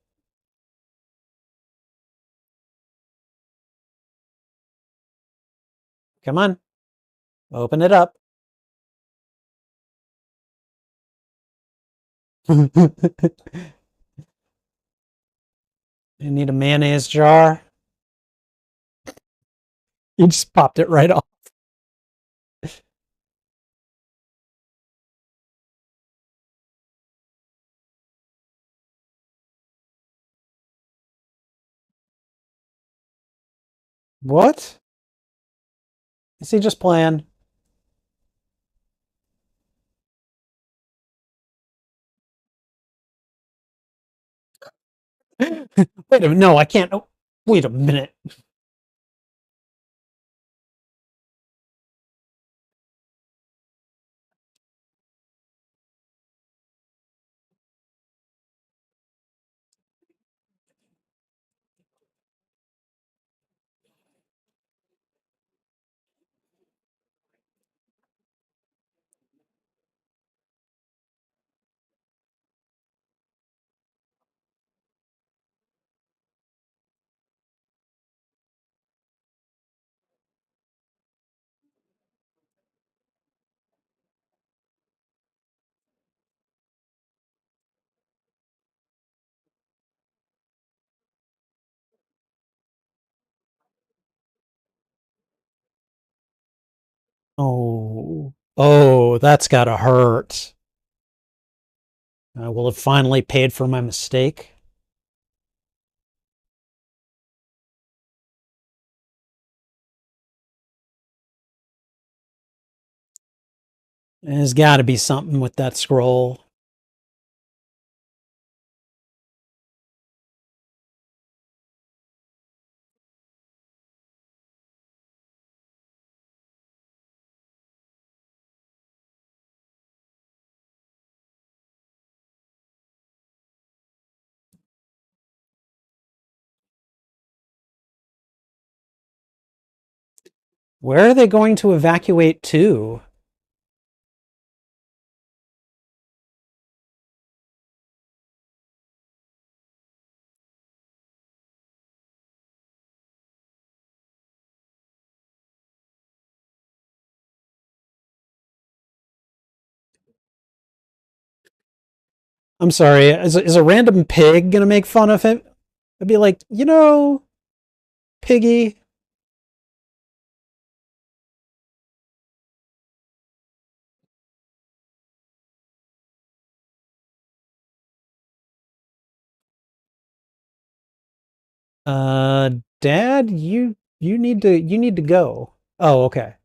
Come on, open it up. You need a mayonnaise jar. You just popped it right off. What? Is he just playing? Wait a minute. No, I can't. Oh, wait a minute. Oh, oh, that's gotta hurt. I will have finally paid for my mistake. There's got to be something with that scroll. Where are they going to evacuate to? I'm sorry, is a random pig gonna make fun of him? I'd be like, piggy. Uh, Dad, you need to go. Oh, okay.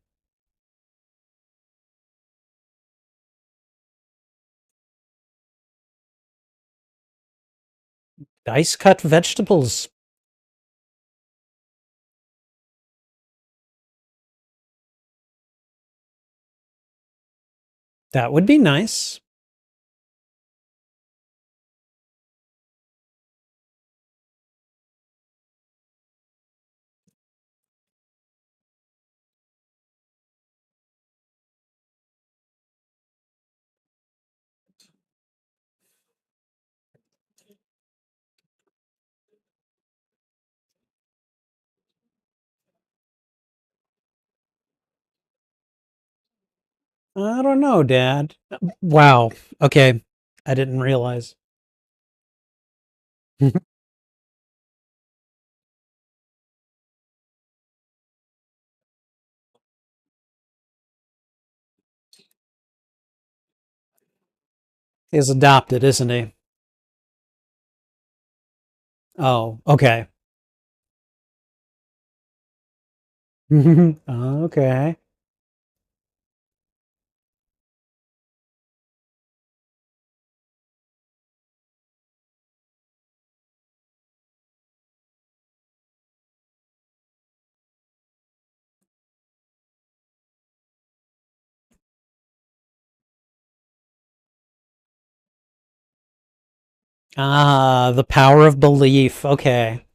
Dice cut vegetables. That would be nice. I don't know, Dad. Wow. Okay. I didn't realize. He's adopted, isn't he? Oh, okay. Okay. Ah, the power of belief. Okay.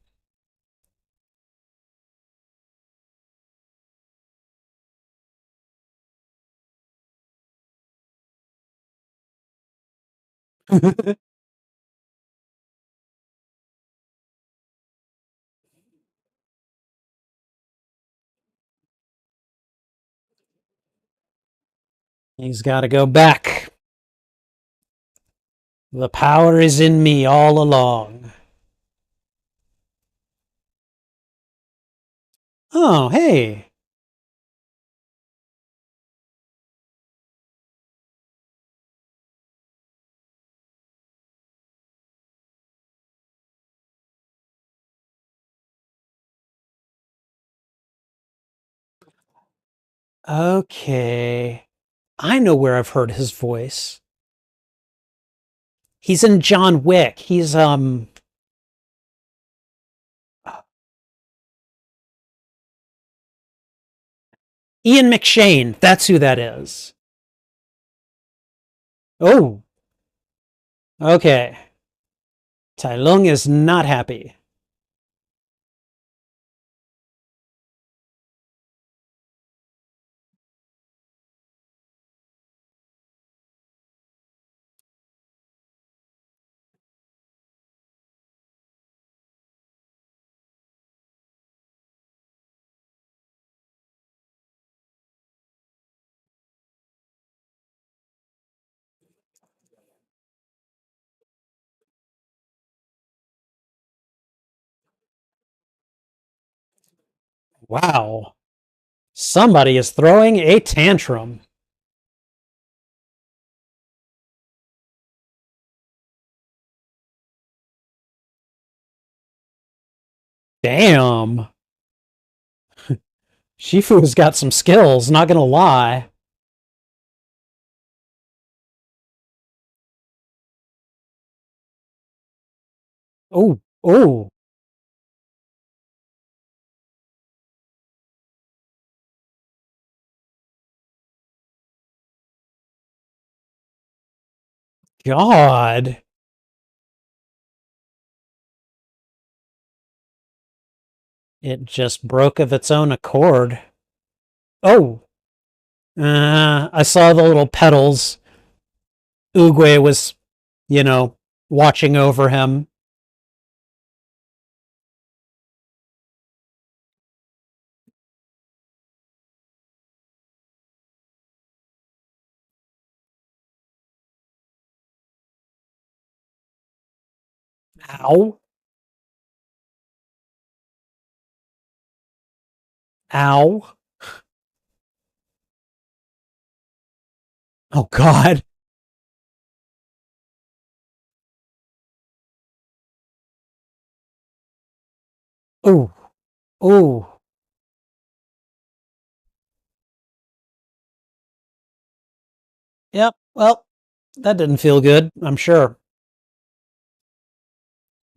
He's got to go back. The power is in me all along. Oh, hey. Okay. I know where I've heard his voice. He's in John Wick. He's Ian McShane. That's who that is. Oh, okay. Tai Lung is not happy. Wow. Somebody is throwing a tantrum. Damn. Shifu's got some skills, not gonna lie. Oh, oh, God. It just broke of its own accord. Oh, I saw the little petals. Uguay was, you know, watching over him. Ow. Ow. Oh, God. Oh, oh. Yep. Well, that didn't feel good, I'm sure.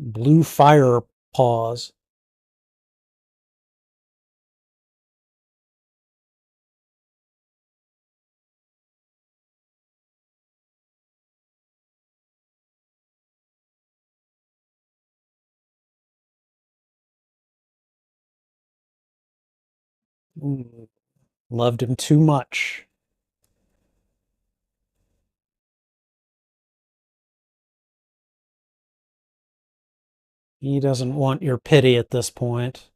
Blue fire paws. Ooh, loved him too much. He doesn't want your pity at this point.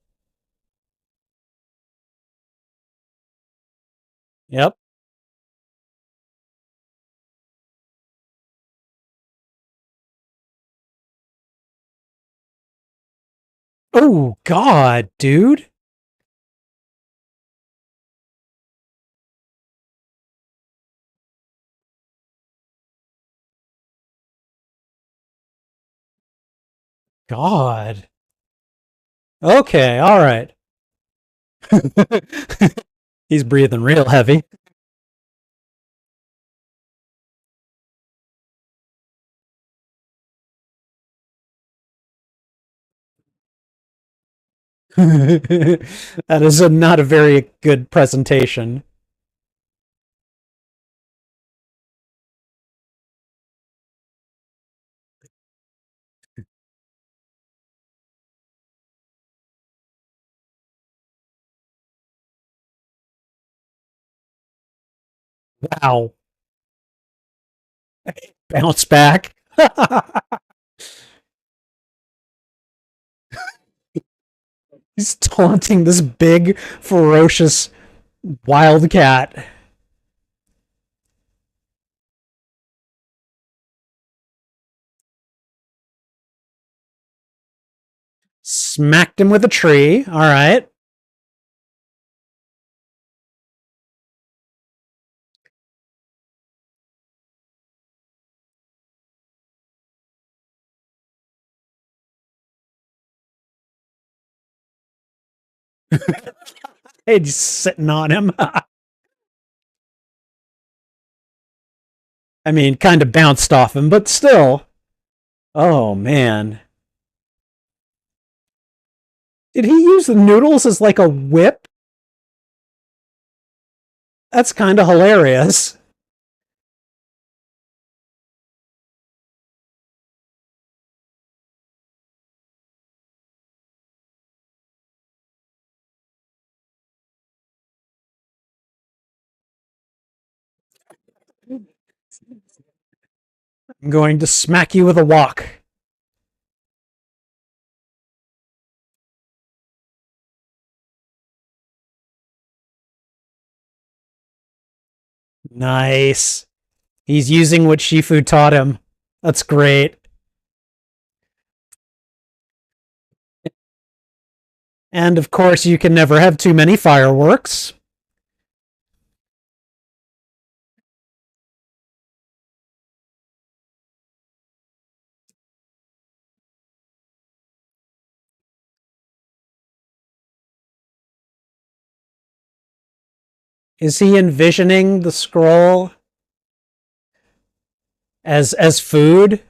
Yep. Oh, God, dude. God. Okay, all right. He's breathing real heavy. That is not a very good presentation. Wow. Bounce back. He's taunting this big, ferocious wildcat. Smacked him with a tree. All right. He's sitting on him. I mean, kind of bounced off him, but still. Oh, man. Did he use the noodles as like a whip? That's kind of hilarious. I'm going to smack you with a wok. Nice. He's using what Shifu taught him. That's great. And of course, you can never have too many fireworks. Is he envisioning the scroll as food?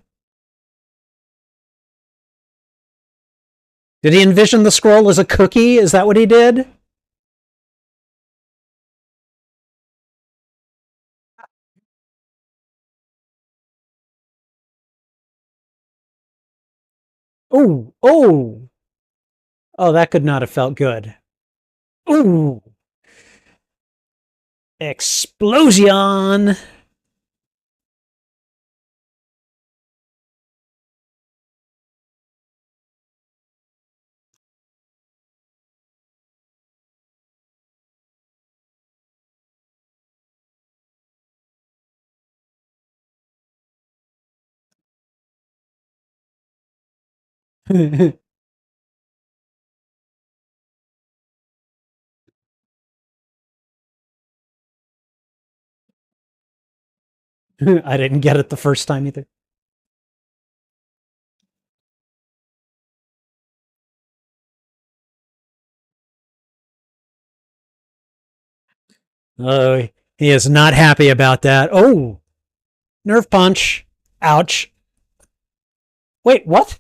Did he envision the scroll as a cookie? Is that what he did? Oh, oh, oh! That could not have felt good. Ooh, explosion! I didn't get it the first time either. Oh, he is not happy about that. Oh, nerve punch. Ouch. Wait, what?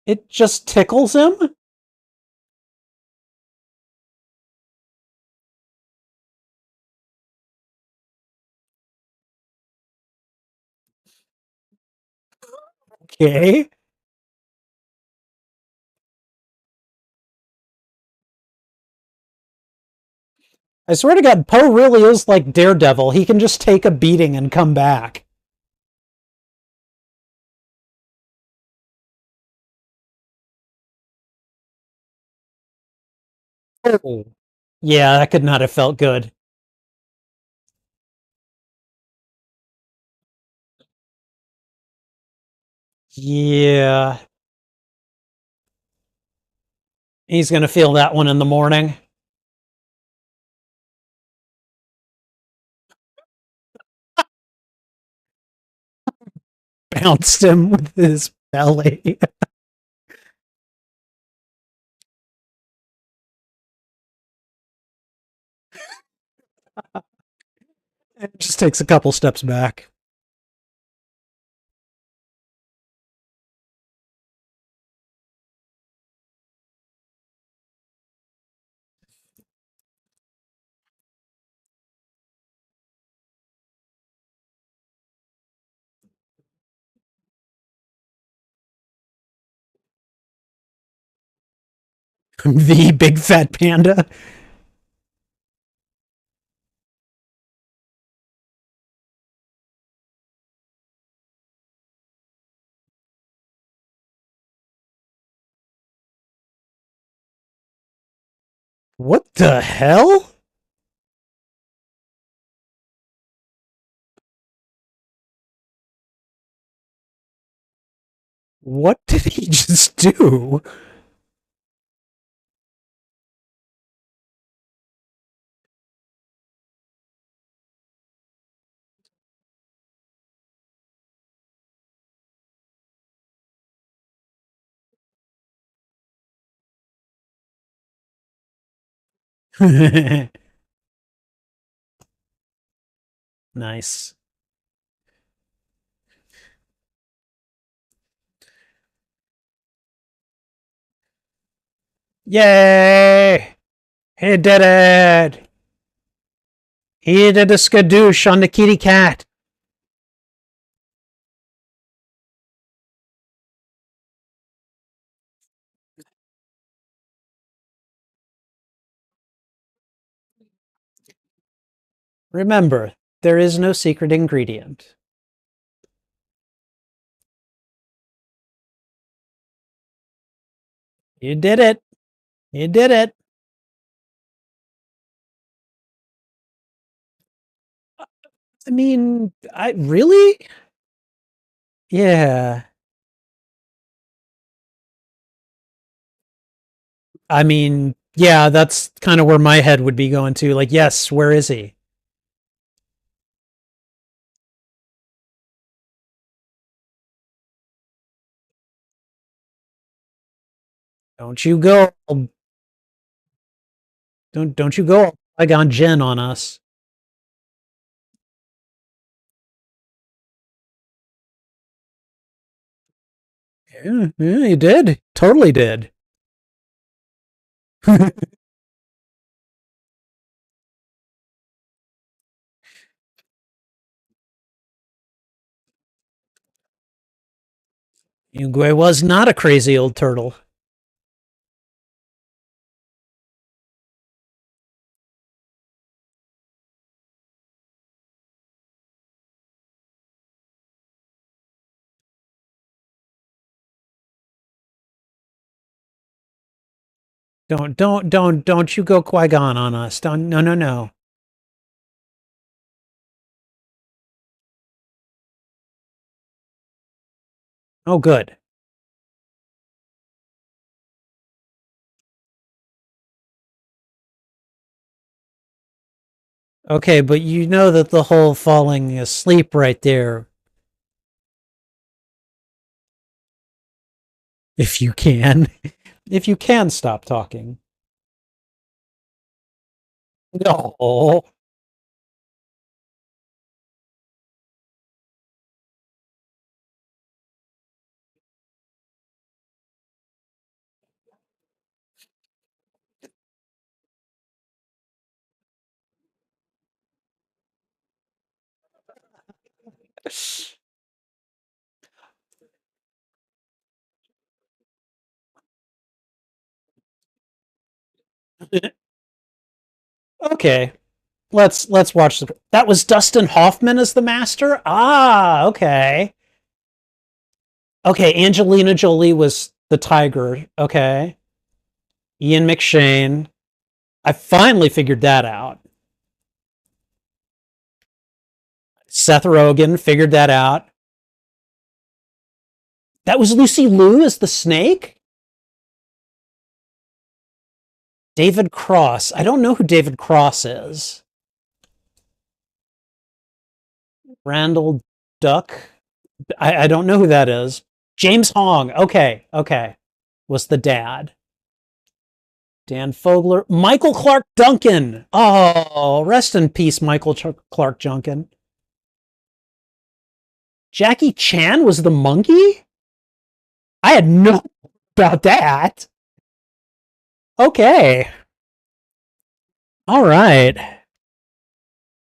It just tickles him? Okay. I swear to God, Poe really is like Daredevil. He can just take a beating and come back. Oh. Yeah, that could not have felt good. Yeah. He's going to feel that one in the morning. Bounced him with his belly. It just takes a couple steps back. The big fat panda. What the hell? What did he just do? Nice. Yay! He did it! He did a skadoosh on the kitty cat. Remember, there is no secret ingredient. You did it. You did it. I mean, I really? Yeah. I mean, yeah, that's kind of where my head would be going to. Like, yes, where is he? Don't you go. Don't you go Qui-Gon Jinn on us. Yeah, yeah, you did. Totally did. Yngwe was not a crazy old turtle. Don't you go Qui-Gon on us. Don't, no, no, no. Oh, good. Okay, but you know that the whole falling asleep right there, if you can, if you can stop talking. No. Okay, let's watch the. That was Dustin Hoffman as the master. Ah, okay, okay. Angelina Jolie was the tiger. Okay, Ian McShane. I finally figured that out. Seth Rogen figured that out. That was Lucy Liu as the snake. David Cross. I don't know who David Cross is. Randall Duck. I don't know who that is. James Hong. Okay, okay. Was the dad. Dan Fogler. Michael Clark Duncan. Oh, rest in peace, Michael Clark Duncan. Jackie Chan was the monkey? I had no about that. Okay. All right.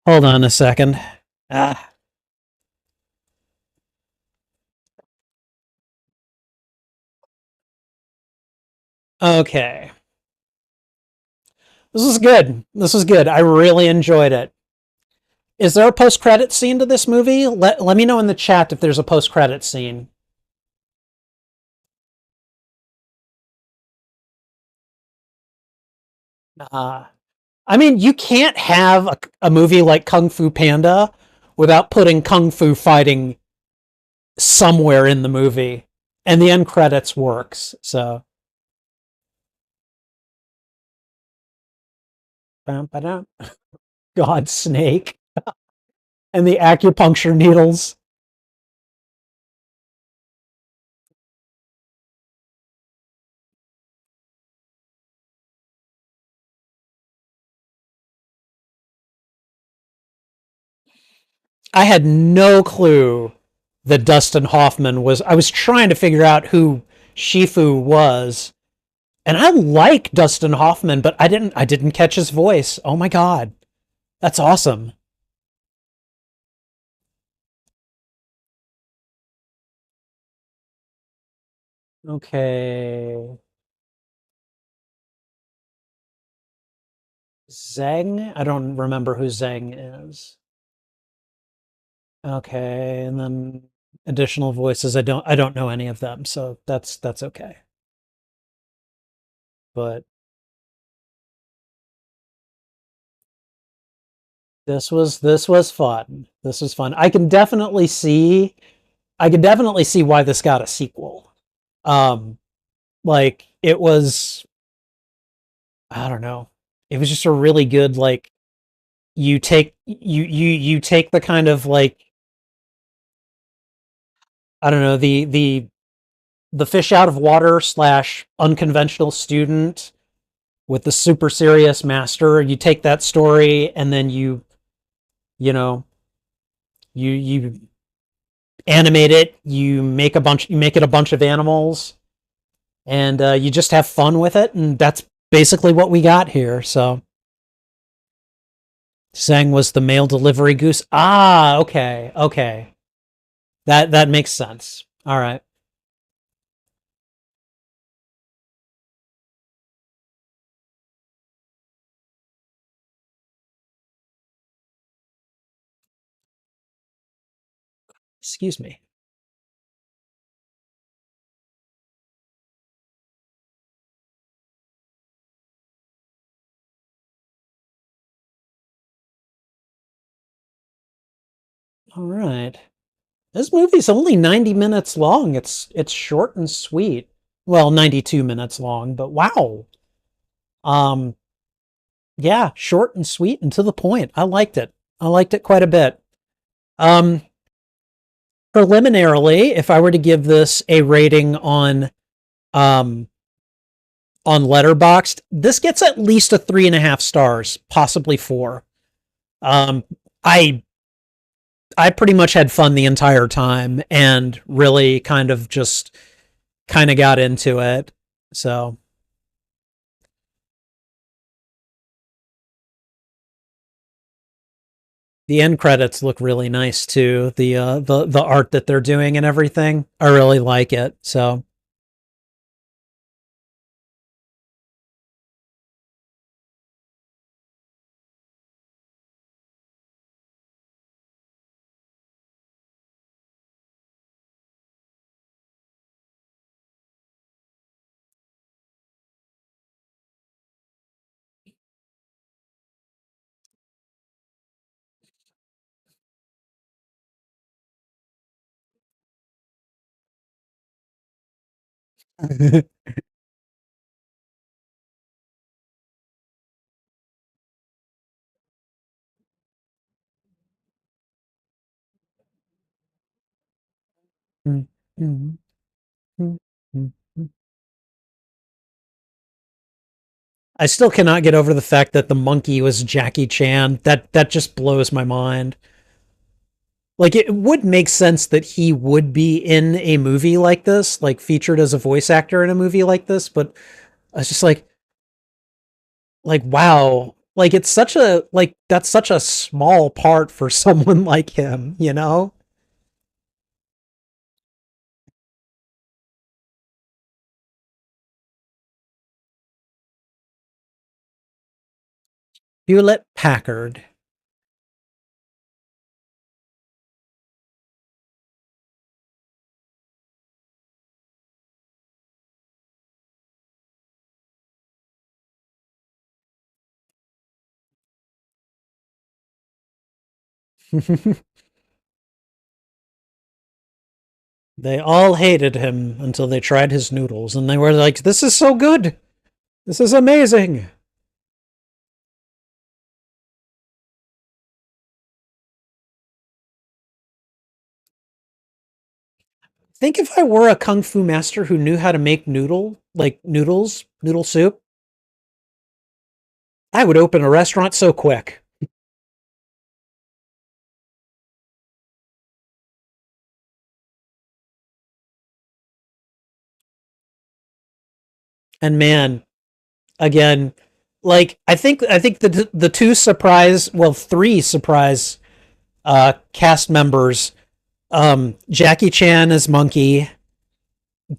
Hold on a second. Ah, okay. This is good. This is good. I really enjoyed it. Is there a post-credit scene to this movie? Let me know in the chat if there's a post-credit scene. Uh, I mean, you can't have a movie like Kung Fu Panda without putting kung fu fighting somewhere in the movie, and the end credits works. So, God, Snake and the acupuncture needles. I had no clue that Dustin Hoffman was. I was trying to figure out who Shifu was, and I like Dustin Hoffman, but I didn't catch his voice. Oh my god, that's awesome. Okay, Zhang. I don't remember who Zhang is. Okay, and then additional voices. I don't know any of them, so that's okay. But this was fun. This was fun. I can definitely see why this got a sequel. Um, like it was, I don't know. It was just a really good like you take the kind of like I don't know the fish out of water slash unconventional student with the super serious master. You take that story and then you know, you animate it, you make it a bunch of animals, and you just have fun with it, and that's basically what we got here. So Sang was the mail delivery goose. Ah, okay, okay, that makes sense. All right. Excuse me. All right. This movie's only 90 minutes long. It's short and sweet. Well, 92 minutes long, but wow. Um yeah, short and sweet and to the point. I liked it. I liked it quite a bit. Um Preliminarily, if I were to give this a rating um on Letterboxd, this gets at least a 3.5 stars, possibly four. Um I I pretty much had fun the entire time and really kind of got into it. So the end credits look really nice too. The art that they're doing and everything, I really like it. So I still cannot get over the fact that the monkey was Jackie Chan. That just blows my mind. Like it would make sense that he would be in a movie like this, like featured as a voice actor in a movie like this, but I was just like wow, like it's such a like that's such a small part for someone like him, you know? Hewlett Packard. They all hated him until they tried his noodles and they were like, "This is so good. This is amazing." Think if I were a kung fu master who knew how to make noodle soup, I would open a restaurant so quick. And man, again, like I think the two surprise, well, three surprise cast members, Jackie Chan as Monkey,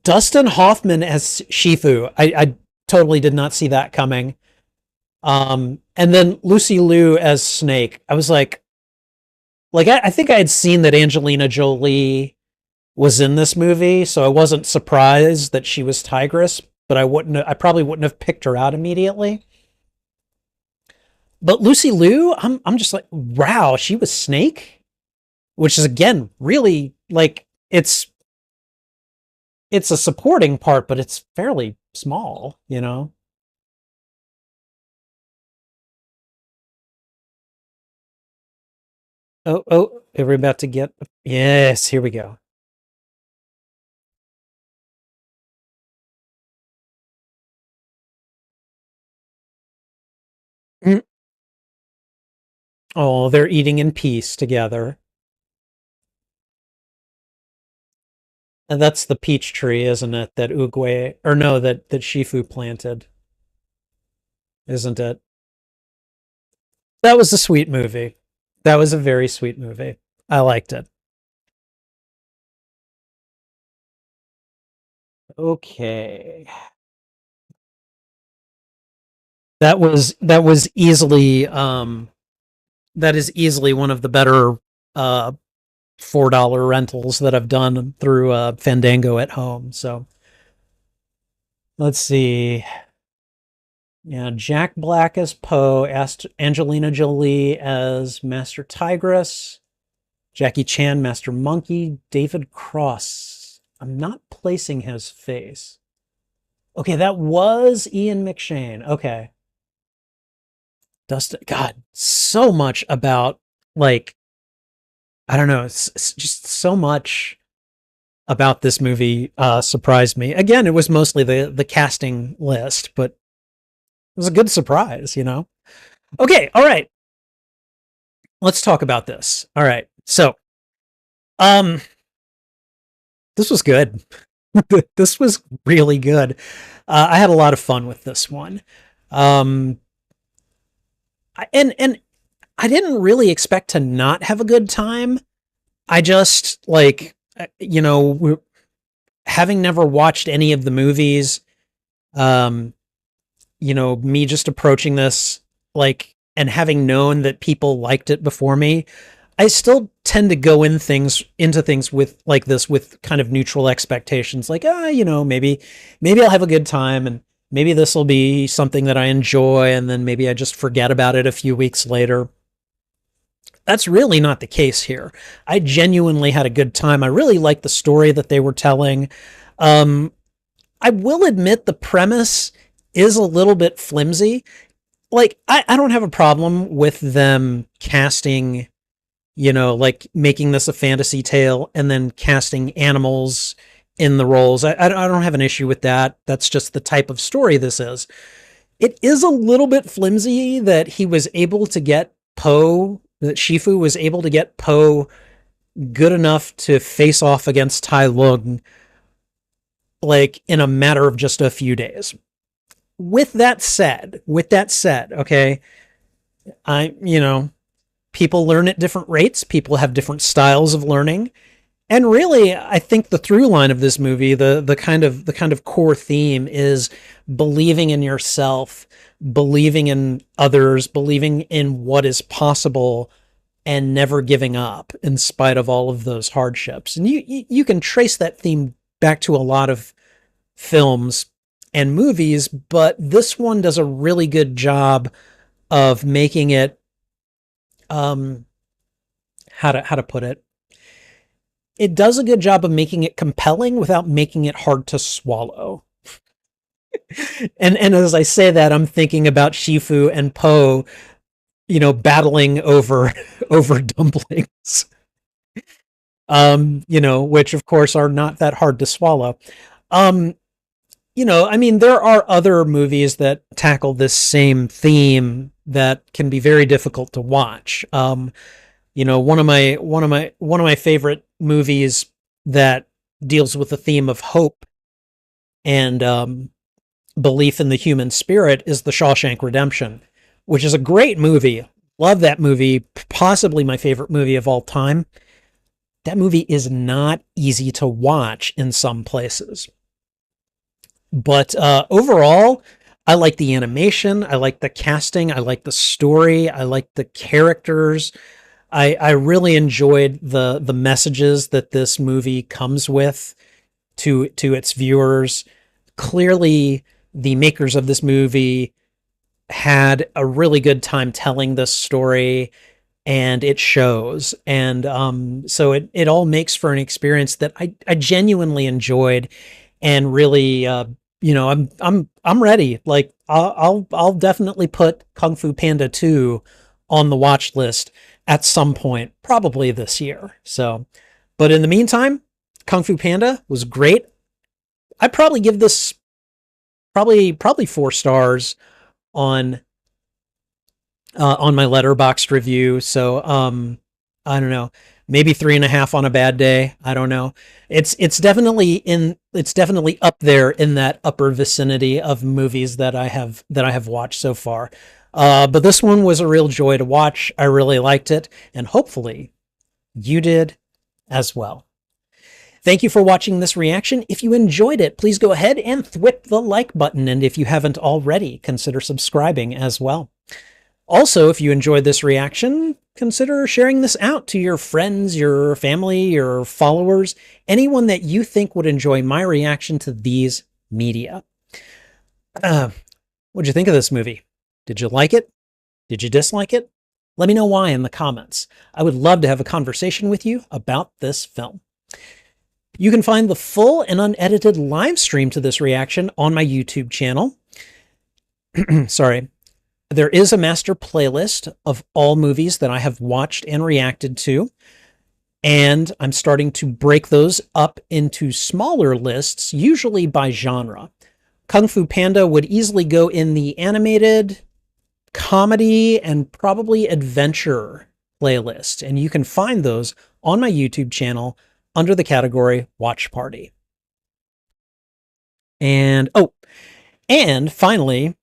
Dustin Hoffman as Shifu. I totally did not see that coming. And then Lucy Liu as Snake. I was like I think I had seen that Angelina Jolie was in this movie, so I wasn't surprised that she was Tigress, but I probably wouldn't have picked her out immediately. But Lucy Liu, I'm just like, wow, she was Snake, which is again really like it's a supporting part, but it's fairly small, you know. Oh, are we about to get? Yes, here we go. Oh, they're eating in peace together. And that's the peach tree, isn't it? That Uguay, or no, that Shifu planted, isn't it? That was a sweet movie. That was a very sweet movie. I liked it. Okay. That was easily that is easily one of the better uh $4 rentals that I've done through Fandango at home. So let's see. Yeah, Jack Black as Poe, Angelina Jolie as Master Tigress, Jackie Chan, Master Monkey, David Cross. I'm not placing his face. Okay, that was Ian McShane. Okay. Dustin, God, so much about, like, I don't know, it's just so much about this movie surprised me. Again, it was mostly the casting list, but it was a good surprise, you know? Okay, all right. Let's talk about this. All right. So, um, this was good. This was really good. I had a lot of fun with this one. Um, and I didn't really expect to not have a good time. I just like having never watched any of the movies, um, me just approaching this like and having known that people liked it before me, I still tend to go into things with like this with kind of neutral expectations, like maybe I'll have a good time and maybe this will be something that I enjoy, and then maybe I just forget about it a few weeks later. That's really not the case here. I genuinely had a good time. I really liked the story that they were telling. Um, I will admit the premise is a little bit flimsy. Like, I don't have a problem with them casting, like making this a fantasy tale and then casting animals in the roles. I don't have an issue with that. That's just the type of story this is. It is a little bit flimsy that he was able to get Poe, that Shifu was able to get Poe good enough to face off against Tai Lung like in a matter of just a few days. With that said, okay, people learn at different rates, people have different styles of learning. And really, I think the through line of this movie, the kind of core theme is believing in yourself, believing in others, believing in what is possible, and never giving up in spite of all of those hardships. And you can trace that theme back to a lot of films and movies, but this one does a really good job of making it how to put it. It does a good job of making it compelling without making it hard to swallow. And as I say that, I'm thinking about Shifu and Poe, battling over over dumplings. Which of course are not that hard to swallow. Um, I mean, there are other movies that tackle this same theme that can be very difficult to watch. One of my favorite movies that deals with the theme of hope and belief in the human spirit is The Shawshank Redemption, which is a great movie. Love that movie, possibly my favorite movie of all time. That movie is not easy to watch in some places. But overall, I like the animation, I like the casting, I like the story, I like the characters. I really enjoyed the messages that this movie comes with to its viewers. Clearly, the makers of this movie had a really good time telling this story, and it shows. And so it all makes for an experience that I genuinely enjoyed, and really, I'm ready. Like I'll definitely put Kung Fu Panda 2 on the watch list at some point, probably this year. So, but in the meantime, Kung Fu Panda was great. I'd probably give this probably 4 stars on on my Letterboxd review. So I don't know, maybe 3.5 on a bad day. I don't know. It's definitely up there in that upper vicinity of movies that I have watched so far. But this one was a real joy to watch. I really liked it, and hopefully you did as well. Thank you for watching this reaction. If you enjoyed it, please go ahead and thwip the like button, and if you haven't already, consider subscribing as well. Also, if you enjoyed this reaction, consider sharing this out to your friends, your family, your followers, anyone that you think would enjoy my reaction to these media. What'd you think of this movie? Did you like it? Did you dislike it? Let me know why in the comments. I would love to have a conversation with you about this film. You can find the full and unedited live stream to this reaction on my YouTube channel. Sorry. There is a master playlist of all movies that I have watched and reacted to, and I'm starting to break those up into smaller lists, usually by genre. Kung Fu Panda would easily go in the animated, comedy, and probably adventure playlist, and you can find those on my YouTube channel under the category Watch Party. And, oh, and finally,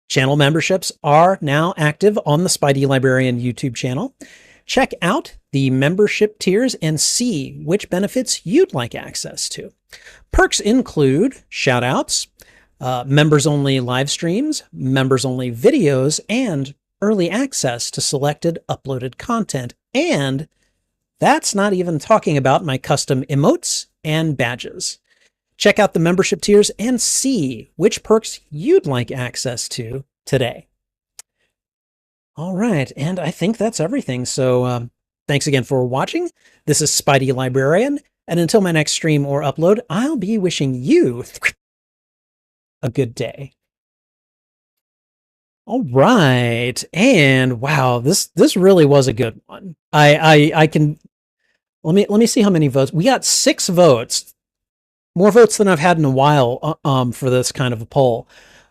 channel memberships are now active on the Spidey Librarian YouTube channel. Check out the membership tiers and see which benefits you'd like access to. Perks include shoutouts, members-only live streams, members-only videos, and early access to selected uploaded content. And that's not even talking about my custom emotes and badges. Check out the membership tiers and see which perks you'd like access to today. All right, and I think that's everything. So thanks again for watching. This is Spidey Librarian, and until my next stream or upload, I'll be wishing you a good day. All right, and wow, this really was a good one. I can let me see how many votes we got. 6 votes. More votes than I've had in a while for this kind of a poll.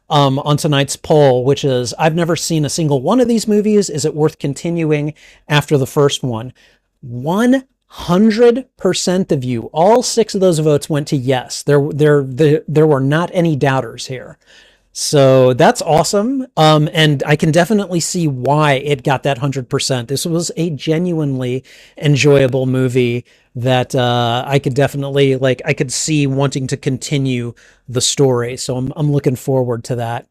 On tonight's poll, which is, I've never seen a single one of these movies. Is it worth continuing after the first one? 100% of you, all 6 of those votes went to yes. There were not any doubters here. So that's awesome. And I can definitely see why it got that 100%. This was a genuinely enjoyable movie that I could definitely, like, I could see wanting to continue the story. So I'm looking forward to that.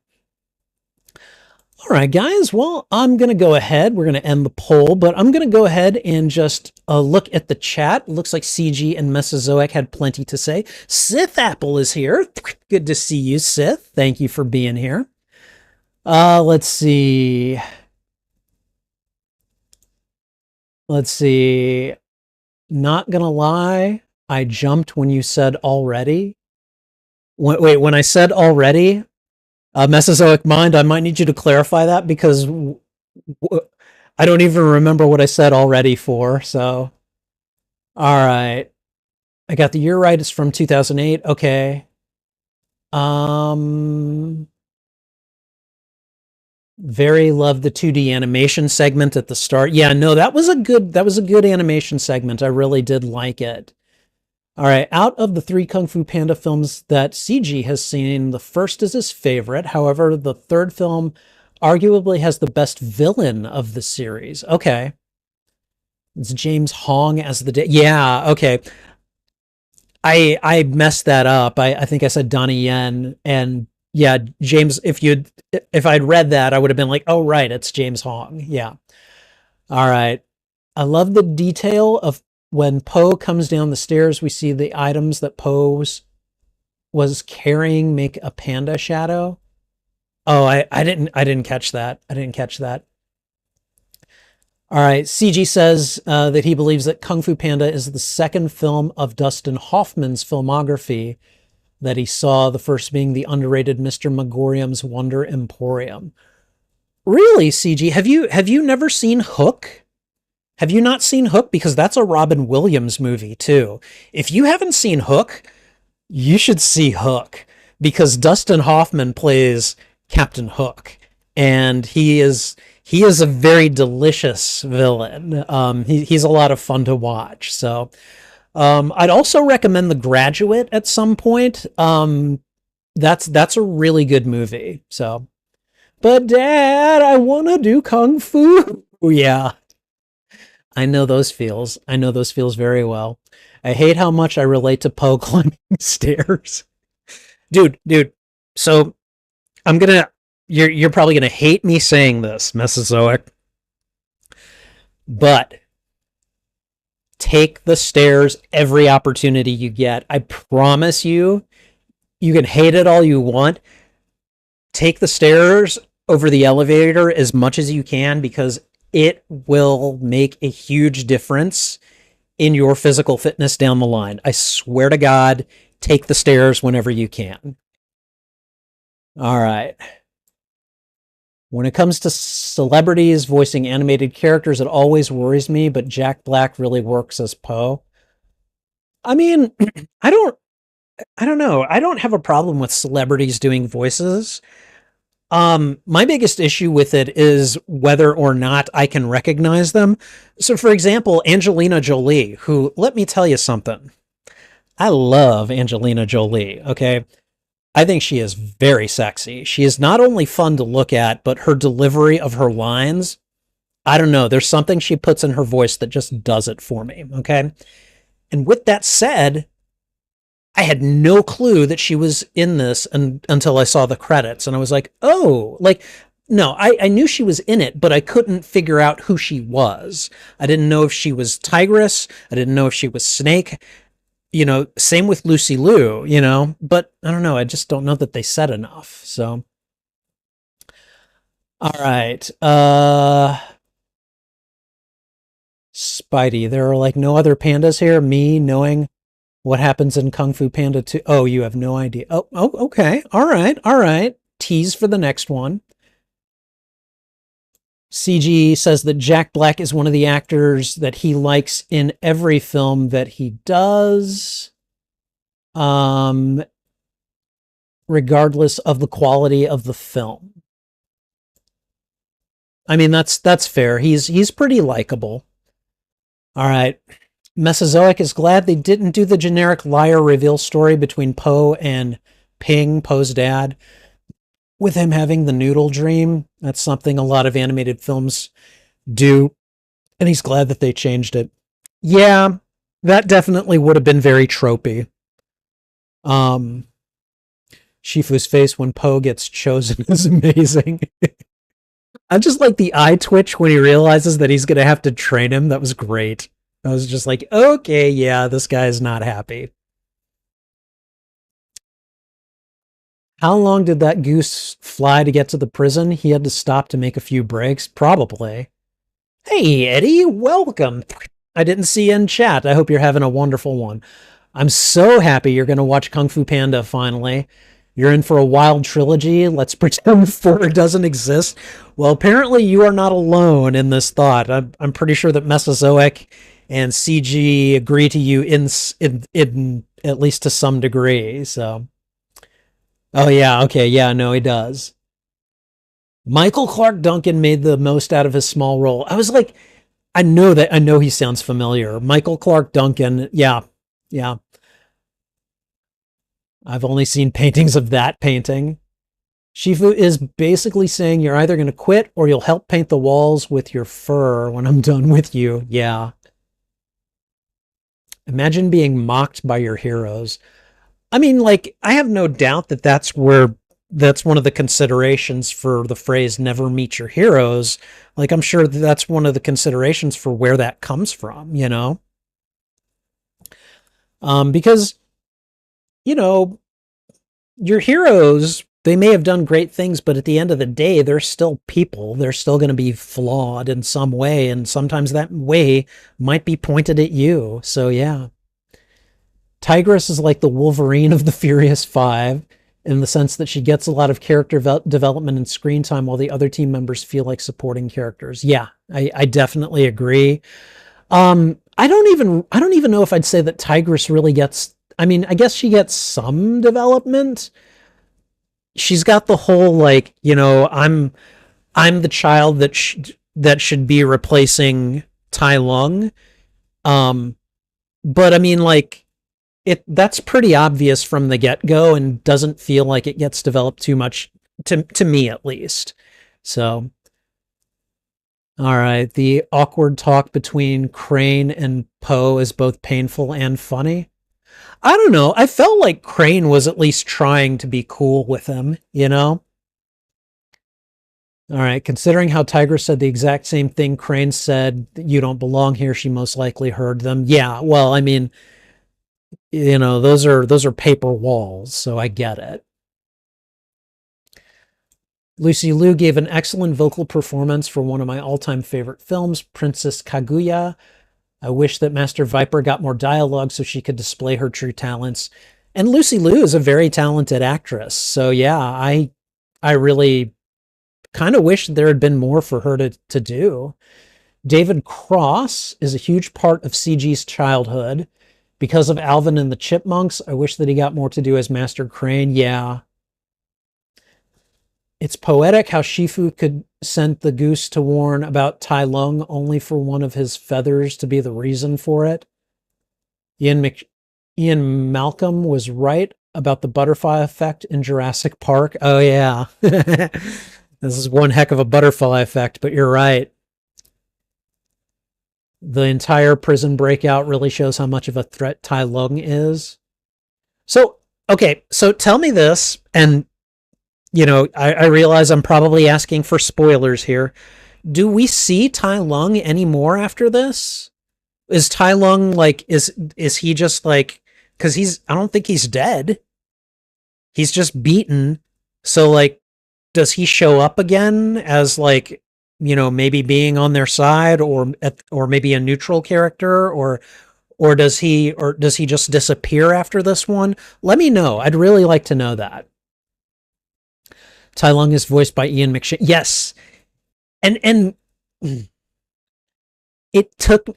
All right, guys. Well, I'm going to go ahead. We're going to end the poll, but I'm going to go ahead and just look at the chat. Looks like CG and Mesozoic had plenty to say. Sith Apple is here. Good to see you, Sith. Thank you for being here. Let's see. Let's see. Not going to lie. I jumped when you said already. Wait, when I said already... Mesozoic Mind, I might need you to clarify that because I don't even remember what I said already for, so. All right. I got the year right. It's from 2008. Okay. Very loved the 2D animation segment at the start. Yeah, no, that was a good animation segment. I really did like it. All right, out of the 3 Kung Fu Panda films that CG has seen, the first is his favorite. However, the third film arguably has the best villain of the series. Okay. It's James Hong as the... Yeah, okay. I messed that up. I think I said Donnie Yen. And yeah, James, if I'd read that, I would have been like, oh, right, it's James Hong. Yeah. All right. I love the detail of when Po comes down the stairs, we see the items that Po was carrying make a panda shadow. Oh, I didn't catch that. I didn't catch that. All right, CG says that he believes that Kung Fu Panda is the second film of Dustin Hoffman's filmography that he saw, the first being the underrated Mr. Megorium's Wonder Emporium. Really, CG? Have you never seen Hook? Have you not seen Hook? Because that's a Robin Williams movie, too. If you haven't seen Hook, you should see Hook. Because Dustin Hoffman plays Captain Hook. And he he is a very delicious villain. He's a lot of fun to watch. So I'd also recommend The Graduate at some point. That's a really good movie. So, but Dad, I want to do kung fu. Yeah, I know those feels. I know those feels very well. I hate how much I relate to Poe climbing stairs. Dude. So I'm gonna. You're probably gonna hate me saying this, Mesozoic, but take the stairs every opportunity you get. I promise you, you can hate it all you want. Take the stairs over the elevator as much as you can because it will make a huge difference in your physical fitness down the line. I swear to God, take the stairs whenever you can. All right. When it comes to celebrities voicing animated characters, it always worries me, but Jack Black really works as Poe. I mean, I don't I don't know. I don't have a problem with celebrities doing voices. My biggest issue with it is whether or not I can recognize them. So for example, Angelina Jolie, who, let me tell you something. I love Angelina Jolie, okay? I think she is very sexy. She is not only fun to look at, but her delivery of her lines, I don't know, there's something she puts in her voice that just does it for me, okay? And with that said, I had no clue that she was in this until I saw the credits. And I was like, oh, like, no, I knew she was in it, but I couldn't figure out who she was. I didn't know if she was Tigress. I didn't know if she was Snake. You know, same with Lucy Liu, you know, but I don't know. I just don't know that they said enough. So, all right. Spidey, there are like no other pandas here. Me knowing what happens in Kung Fu Panda 2. Oh, you have no idea. Oh, okay. All right. Tease for the next one. CG says that Jack Black is one of the actors that he likes in every film that he does, regardless of the quality of the film. I mean, that's fair. He's pretty likable. All right. Mesozoic is glad they didn't do the generic liar reveal story between Poe and Ping, Poe's dad, with him having the noodle dream. That's something a lot of animated films do, and he's glad that they changed it. Yeah, that definitely would have been very tropey. Shifu's face when Poe gets chosen is amazing. I just like the eye twitch when he realizes that he's going to have to train him. That was great. I was just like, okay, yeah, this guy's not happy. How long did that goose fly to get to the prison? He had to stop to make a few breaks? Probably. Hey, Eddie, welcome. I didn't see you in chat. I hope you're having a wonderful one. I'm so happy you're going to watch Kung Fu Panda finally. You're in for a wild trilogy. Let's pretend 4 doesn't exist. Well, apparently you are not alone in this thought. I'm pretty sure that Mesozoic and CG agree to you in at least to some degree. So, oh yeah, okay, yeah, no, he does. Michael Clark Duncan made the most out of his small role. I was like, I know he sounds familiar. Michael Clark Duncan, yeah. I've only seen paintings of that painting. Shifu is basically saying you're either going to quit or you'll help paint the walls with your fur when I'm done with you. Yeah. Imagine being mocked by your heroes. I mean, like, I have no doubt that that's one of the considerations for the phrase never meet your heroes. Like, I'm sure that's one of the considerations for where that comes from, you know? Because, you know, your heroes, they may have done great things, but at the end of the day, they're still people. They're still going to be flawed in some way, and sometimes that way might be pointed at you. So, yeah. Tigress is like the Wolverine of the Furious Five in the sense that she gets a lot of character development and screen time while the other team members feel like supporting characters. Yeah, I definitely agree. I don't even know if I'd say that Tigress really gets, I mean, I guess she gets some development. She's got the whole, like, you know, I'm the child that should be replacing Tai Lung. Um, but I mean, like, that's pretty obvious from the get go, and doesn't feel like it gets developed too much to me at least. So, all right, the awkward talk between Crane and Poe is both painful and funny. I don't know. I felt like Crane was at least trying to be cool with him, you know? All right, considering how Tiger said the exact same thing Crane said, you don't belong here, she most likely heard them. Yeah, well, I mean, those are paper walls, so I get it. Lucy Liu gave an excellent vocal performance for one of my all-time favorite films, Princess Kaguya. I wish that Master Viper got more dialogue so she could display her true talents. And Lucy Liu is a very talented actress. So yeah, I really kind of wish there had been more for her to do. David Cross is a huge part of CG's childhood. Because of Alvin and the Chipmunks, I wish that he got more to do as Master Crane. Yeah. It's poetic how Shifu could send the goose to warn about Tai Lung only for one of his feathers to be the reason for it. Ian, Mc- Ian Malcolm was right about the butterfly effect in Jurassic Park. Oh, yeah. This is one heck of a butterfly effect, but you're right. The entire prison breakout really shows how much of a threat Tai Lung is. So, okay, so tell me this, and I realize I'm probably asking for spoilers here. Do we see Tai Lung anymore after this? Is Tai Lung like is he just like, because I don't think he's dead. He's just beaten. So like, does he show up again as like, maybe being on their side, or maybe a neutral character, or does he just disappear after this one? Let me know. I'd really like to know that. Tai Lung is voiced by Ian McShane. Yes. And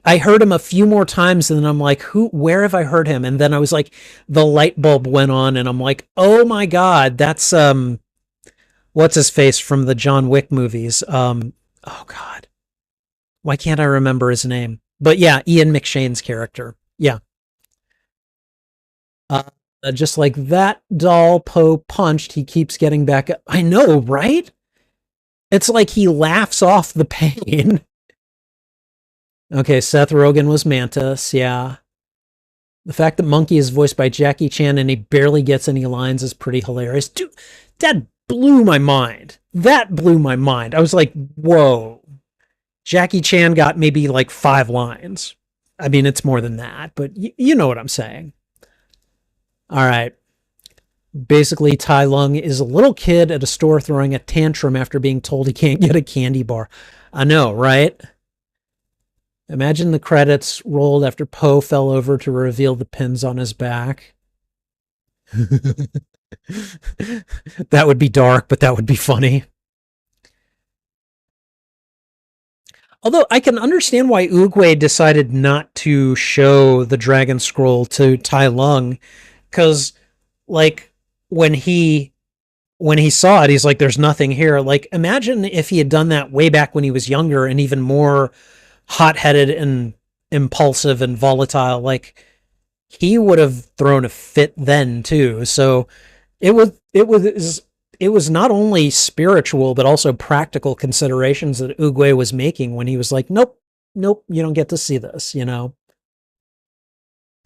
I heard him a few more times, and then I'm like, where have I heard him? And then I was like, the light bulb went on, and I'm like, oh my God, that's, what's his face from the John Wick movies? Oh God, why can't I remember his name? But yeah, Ian McShane's character. Yeah. Uh, just like that doll Poe punched, he keeps getting back up. I know, right? It's like he laughs off the pain. Okay, Seth Rogen was Mantis, yeah. The fact that Monkey is voiced by Jackie Chan and he barely gets any lines is pretty hilarious. Dude, that blew my mind. That blew my mind. I was like, whoa. Jackie Chan got maybe like 5 lines. I mean, it's more than that, but you know what I'm saying. All right. Basically, Tai Lung is a little kid at a store throwing a tantrum after being told he can't get a candy bar. I know, right? Imagine the credits rolled after Poe fell over to reveal the pins on his back. That would be dark, but that would be funny. Although I can understand why Oogway decided not to show the Dragon Scroll to Tai Lung, because like when he saw it, he's like, "There's nothing here." Like, imagine if he had done that way back when he was younger and even more hot-headed and impulsive and volatile. Like, he would have thrown a fit then too. So it was not only spiritual but also practical considerations that Oogway was making when he was like, "Nope, nope, you don't get to see this."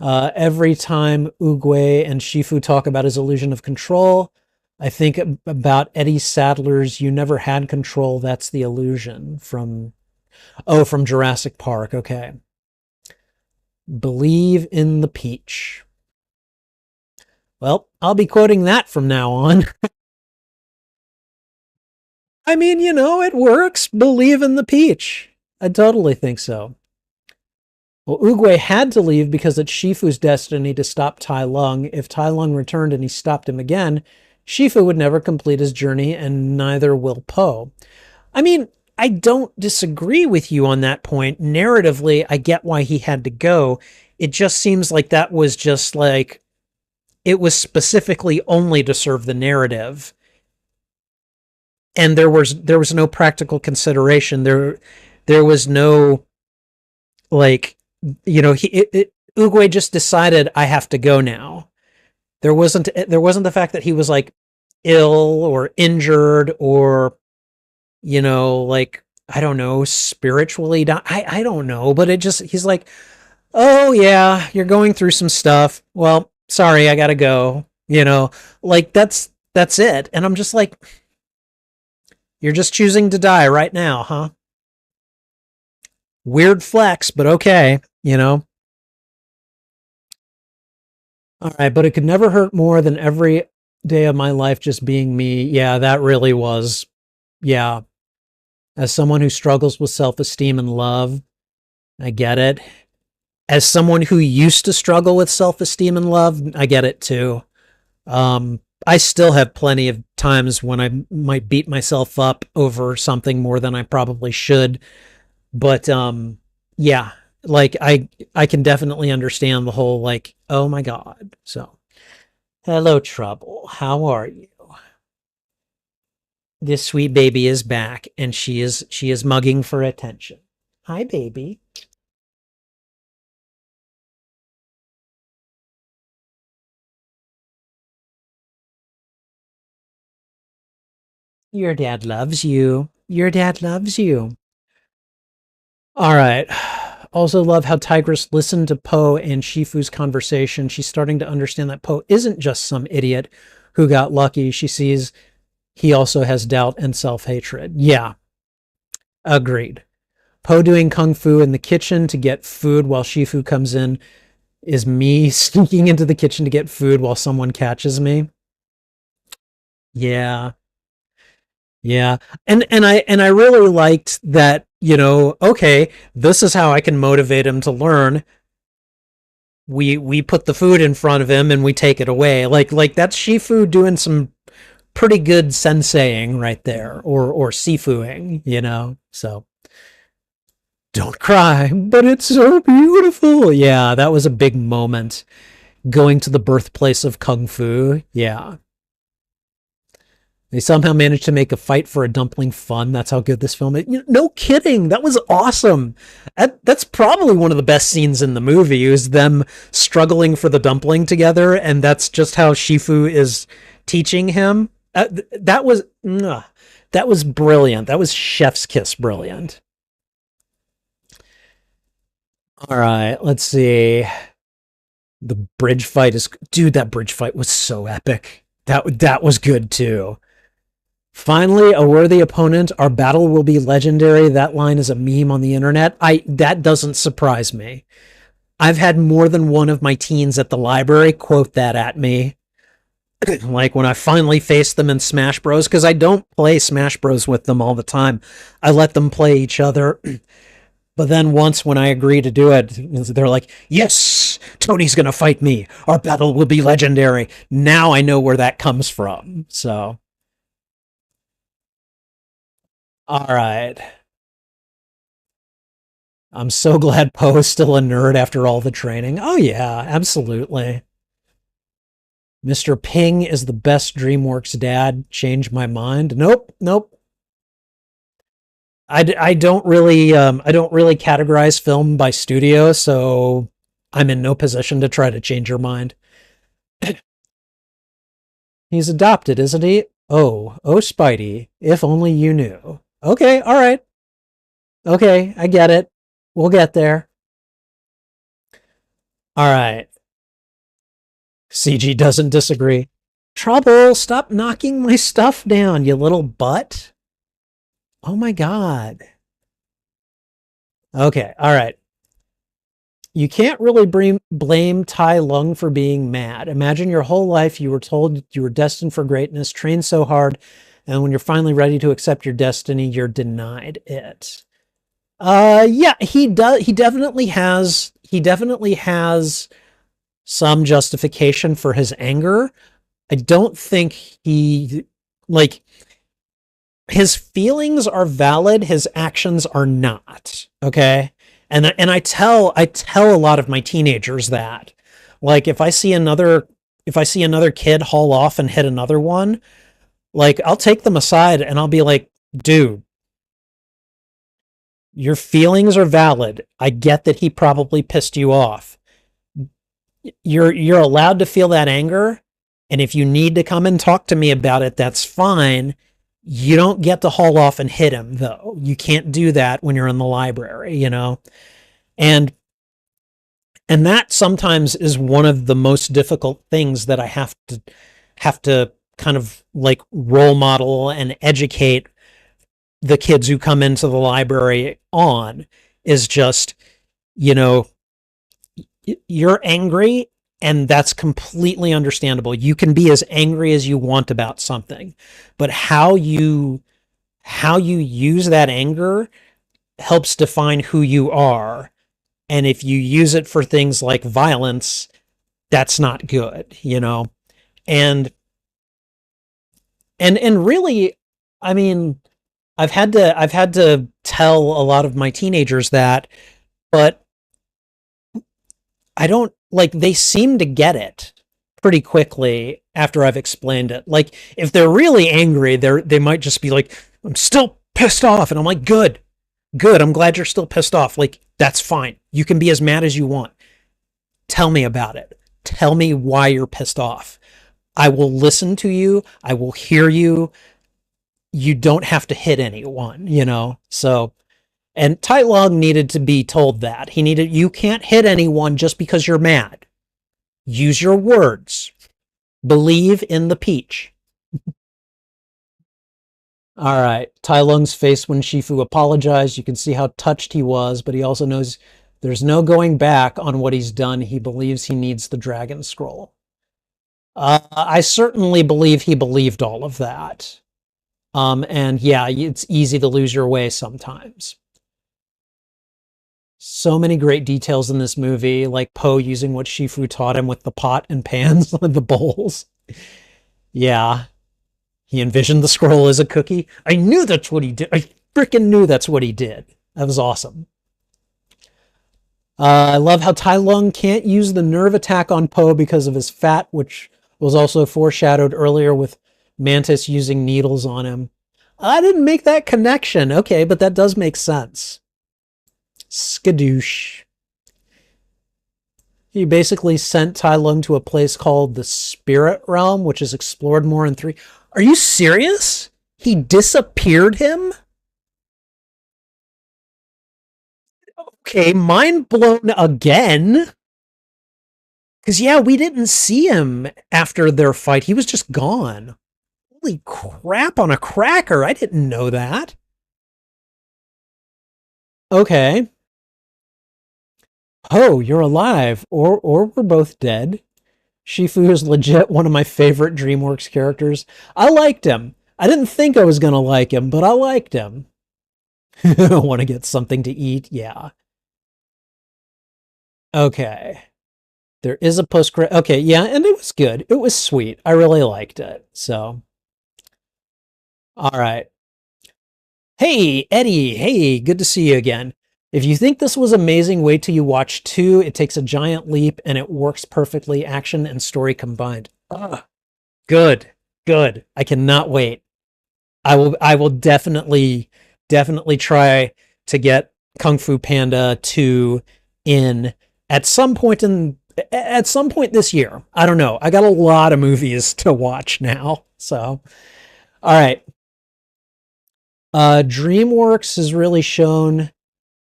Every time Oogway and Shifu talk about his illusion of control, I think about Eddie Sadler's "You Never Had Control, That's the Illusion" from Jurassic Park. Okay. Believe in the peach. Well, I'll be quoting that from now on. I mean, it works. Believe in the peach. I totally think so. Well, Oogway had to leave because it's Shifu's destiny to stop Tai Lung. If Tai Lung returned and he stopped him again, Shifu would never complete his journey, and neither will Poe. I mean, I don't disagree with you on that point. Narratively, I get why he had to go. It just seems like that was just like, it was specifically only to serve the narrative. and there was no practical consideration. There was no, like, Uguay just decided, I have to go now. There wasn't the fact that he was like ill or injured or, like, I don't know, spiritually I don't know, but he's like, oh yeah, you're going through some stuff. Well, sorry, I gotta go. Like, that's it. And I'm just like, you're just choosing to die right now, huh? Weird flex, but okay, All right, but it could never hurt more than every day of my life just being me. Yeah, that really was. Yeah. As someone who struggles with self-esteem and love, I get it. As someone who used to struggle with self-esteem and love, I get it too. I still have plenty of times when I might beat myself up over something more than I probably should. But yeah, like, I can definitely understand the whole, like, oh my God. So, hello, Trouble. How are you? This sweet baby is back, and she is mugging for attention. Hi, baby. Your dad loves you. Your dad loves you. All right. Also love how Tigress listened to Poe and Shifu's conversation. She's starting to understand that Poe isn't just some idiot who got lucky. She sees he also has doubt and self-hatred. Yeah, agreed. Poe doing kung fu in the kitchen to get food while Shifu comes in is me sneaking into the kitchen to get food while someone catches me. Yeah. Yeah. And I really liked that, okay, this is how I can motivate him to learn. We put the food in front of him and we take it away. Like that's Shifu doing some pretty good senseiing right there, or sifuing, So, don't cry, but it's so beautiful. Yeah, that was a big moment. Going to the birthplace of Kung Fu. Yeah. They somehow managed to make a fight for a dumpling fun. That's how good this film is. No kidding. That was awesome. That's probably one of the best scenes in the movie, is them struggling for the dumpling together. And that's just how Shifu is teaching him. That was brilliant. That was chef's kiss brilliant. All right, let's see. The bridge fight is, dude, that bridge fight was so epic. That was good too. Finally, a worthy opponent. Our battle will be legendary. That line is a meme on the internet. That doesn't surprise me. I've had more than one of my teens at the library quote that at me. Like when I finally faced them in Smash Bros, because I don't play Smash Bros with them all the time. I let them play each other. But then once, when I agree to do it, they're like, yes, Tony's going to fight me. Our battle will be legendary. Now I know where that comes from. So, all right. I'm so glad Poe is still a nerd after all the training. Oh, yeah, absolutely. Mr. Ping is the best DreamWorks dad. Change my mind. Nope, nope. I don't really categorize film by studio, so I'm in no position to try to change your mind. He's adopted, isn't he? Oh, Spidey. If only you knew. Okay, all right. Okay, I get it. We'll get there. All right. CG doesn't disagree. Trouble, stop knocking my stuff down, you little butt. Oh my God. Okay, all right. You can't really blame Tai Lung for being mad. Imagine your whole life you were told you were destined for greatness, trained so hard, and when you're finally ready to accept your destiny, you're denied it. Yeah, he does. He definitely has some justification for his anger. I don't think like, his feelings are valid, his actions are not. Okay? And I tell a lot of my teenagers that. Like, if I see another kid haul off and hit another one, Like, I'll take them aside and I'll be like, dude, your feelings are valid. I get that he probably pissed you off. You're allowed to feel that anger, and if you need to come and talk to me about it, that's fine. You don't get to haul off and hit him though. You can't do that when you're in the library, you know? And that sometimes is one of the most difficult things that I have to kind of like role model and educate the kids who come into the library on, is just, you know, you're angry, and that's completely understandable. You can be as angry as you want about something, but how you use that anger helps define who you are. And if you use it for things like violence, that's not good, you know? And and really, I mean, I've had to tell a lot of my teenagers that, but I don't like, they seem to get it pretty quickly after I've explained it. Like, if they're really angry, they might just be like, I'm still pissed off. And I'm like, good, good. I'm glad you're still pissed off. Like, that's fine. You can be as mad as you want. Tell me about it. Tell me why you're pissed off. I will listen to you. I will hear you. You don't have to hit anyone, you know? So, and Tai Lung needed to be told that. He needed, you can't hit anyone just because you're mad. Use your words. Believe in the peach. All right. Tai Lung's face when Shifu apologized. You can see how touched he was, but he also knows there's no going back on what he's done. He believes he needs the Dragon Scroll. I certainly believe he believed all of that. And yeah, it's easy to lose your way sometimes. So many great details in this movie, like Po using what Shifu taught him with the pot and pans, the bowls. Yeah, he envisioned the scroll as a cookie. I knew that's what he did. I freaking knew that's what he did. That was awesome. I love how Tai Lung can't use the nerve attack on Po because of his fat, which was also foreshadowed earlier with Mantis using needles on him. I didn't make that connection. Okay, but that does make sense. Skadoosh. He basically sent Tai Lung to a place called the Spirit Realm, which is explored more in 3. Are you serious? He disappeared him? Okay, mind blown again. Because, yeah, we didn't see him after their fight. He was just gone. Holy crap on a cracker. I didn't know that. Okay. Oh, you're alive. Or we're both dead. Shifu is legit one of my favorite DreamWorks characters. I liked him. I didn't think I was going to like him, but I liked him. Want to get something to eat? Yeah. Okay. There is a post-credit. Okay, yeah, and it was good. It was sweet. I really liked it. So, all right. Hey, Eddie. Hey, good to see you again. If you think this was amazing, wait till you watch 2. It takes a giant leap and it works perfectly. Action and story combined. Ugh. Good. Good. I cannot wait. I will definitely try to get Kung Fu Panda 2 in at some point this year. I don't know. I got a lot of movies to watch now. So, all right. DreamWorks has really shown